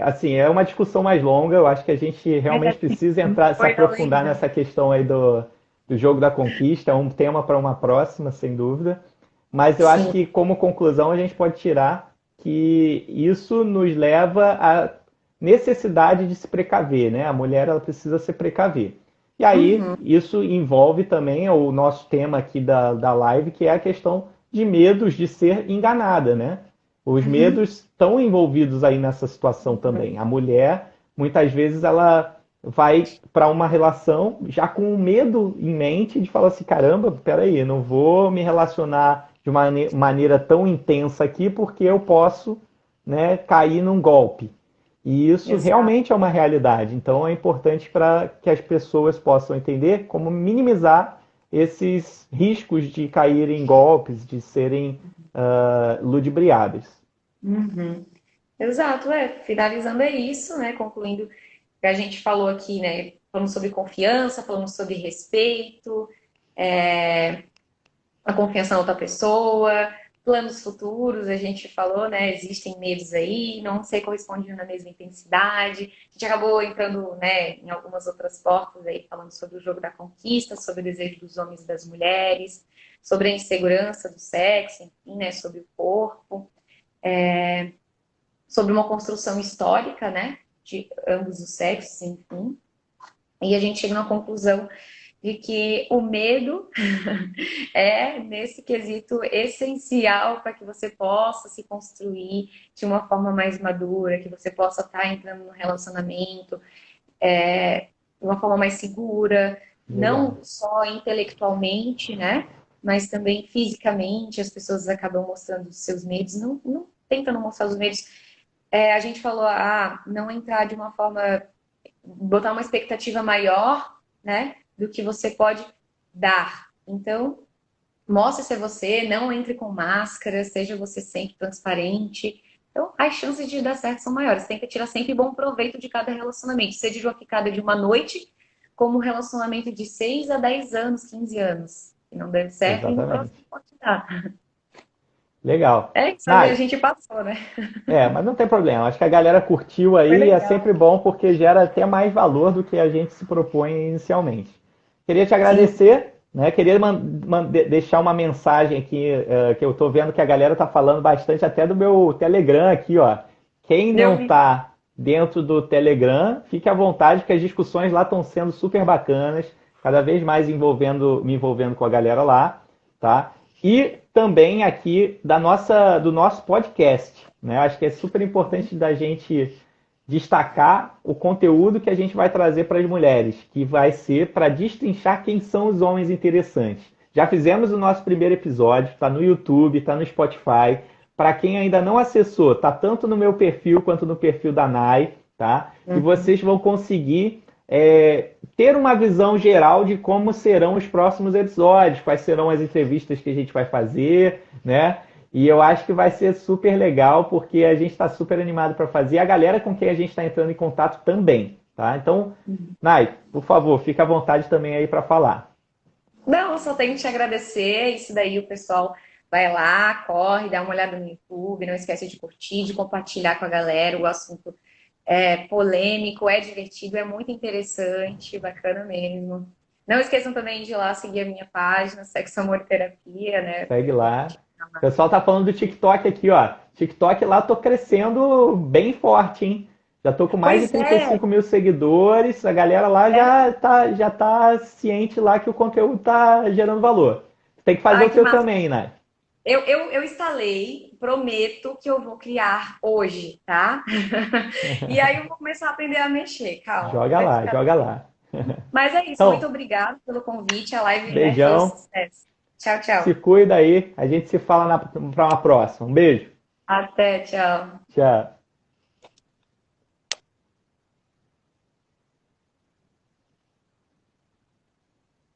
A: assim, é uma discussão mais longa. Eu acho que a gente
B: Mas
A: realmente
B: assim,
A: precisa entrar, se
B: foi além,
A: aprofundar
B: né?
A: nessa questão aí do jogo da conquista. É um tema para uma próxima, sem dúvida. Mas eu acho
B: Sim.
A: que, como conclusão, a gente pode tirar que isso nos leva à necessidade de se precaver, né? A mulher, ela precisa se precaver. E aí,
B: Uhum,
A: isso envolve também o nosso tema aqui da live, que é a questão de medos de ser enganada, né? Os
B: uhum,
A: medos estão envolvidos aí nessa situação também. A mulher, muitas vezes, ela vai para uma relação já com o medo em mente de falar assim, caramba, peraí, eu não vou me relacionar de uma maneira tão intensa aqui porque eu posso, né, cair num golpe. E isso
B: exato.
A: realmente é uma realidade. Então é importante para que as pessoas possam entender como minimizar esses riscos de caírem em golpes, de serem ludibriadas.
B: Uhum. Exato, finalizando é isso, né? Concluindo que a gente falou aqui, né? Falamos sobre confiança, falamos sobre respeito, a confiança na outra pessoa, planos futuros, a gente falou, né? Existem medos aí, não ser correspondido na mesma intensidade. A gente acabou entrando, né, em algumas outras portas aí, falando sobre o jogo da conquista, sobre o desejo dos homens e das mulheres, sobre a insegurança do sexo, enfim, né? Sobre o corpo, sobre uma construção histórica, né? De ambos os sexos, enfim. E a gente chega na conclusão de que o medo é, nesse quesito, essencial para que você possa se construir de uma forma mais madura, que você possa estar entrando no relacionamento de uma forma mais segura,
A: Legal.
B: não só intelectualmente, né? Mas também fisicamente, as pessoas acabam mostrando os seus medos, não tentam não mostrar os medos. A gente falou, não entrar de uma forma, botar uma expectativa maior, né? Do que você pode dar. Então, mostre ser você, não entre com máscara, seja você sempre transparente. Então, as chances de dar certo são maiores. Tem que tirar sempre bom proveito de cada relacionamento, seja de uma ficada de uma noite, como um relacionamento de 6 a 10 anos, 15 anos. Se não der certo, e no próximo
A: Exatamente.
B: pode dar.
A: É.
B: É isso aí, a
A: Nai,
B: gente passou, né?
A: mas não tem problema. Acho que a galera curtiu
B: Foi
A: aí e é
B: legal.
A: sempre bom porque gera até mais valor do que a gente se propõe inicialmente. Queria te
B: Sim,
A: agradecer. né? Queria deixar uma mensagem aqui, que eu estou vendo que a galera está falando bastante até do meu Telegram aqui, ó. Quem
B: Eu
A: não
B: vi.
A: está dentro do Telegram, fique à vontade, que as discussões lá estão sendo super bacanas, cada vez mais me envolvendo com a galera lá, tá? E também aqui do nosso podcast, né? Acho que é super importante da gente destacar o conteúdo que a gente vai trazer para as mulheres, que vai ser para destrinchar quem são os homens interessantes. Já fizemos o nosso primeiro episódio, está no YouTube, está no Spotify. Para quem ainda não acessou, tá tanto no meu perfil quanto no perfil da Nai, tá? E vocês vão conseguir ter uma visão geral de como serão os próximos episódios, quais serão as entrevistas que a gente vai fazer, né? E eu acho que vai ser super legal, porque a gente está super animado para fazer, a galera com quem a gente está entrando em contato também, tá? Então, Nai, por favor, fica à vontade também aí para falar.
B: Não, só tenho que te agradecer. Isso daí o pessoal vai lá, corre, dá uma olhada no YouTube, não esquece de curtir, de compartilhar com a galera. O assunto é polêmico, é divertido, é muito interessante, bacana mesmo. Não esqueçam também de ir lá seguir a minha página, Sexo, Amor e Terapia, né?
A: Segue lá. O pessoal tá falando do TikTok aqui, ó. TikTok lá tô crescendo bem forte, hein? Já tô com mais de
B: Pois é,
A: 35 mil seguidores. A galera lá já tá ciente lá que o conteúdo tá gerando valor. Tem que fazer
B: ai
A: o
B: que
A: seu
B: massa.
A: também, né?
B: Eu instalei, prometo que eu vou criar hoje, tá? E aí eu vou começar a aprender a mexer, calma,
A: Joga
B: vai
A: lá,
B: ficar.
A: joga lá.
B: Mas é isso, muito
A: Então,
B: obrigada pelo convite, a live foi um
A: beijão.
B: sucesso. Tchau,
A: Se
B: tchau.
A: cuida aí. A gente se fala para uma próxima. Um beijo.
B: Até, tchau.
A: Tchau.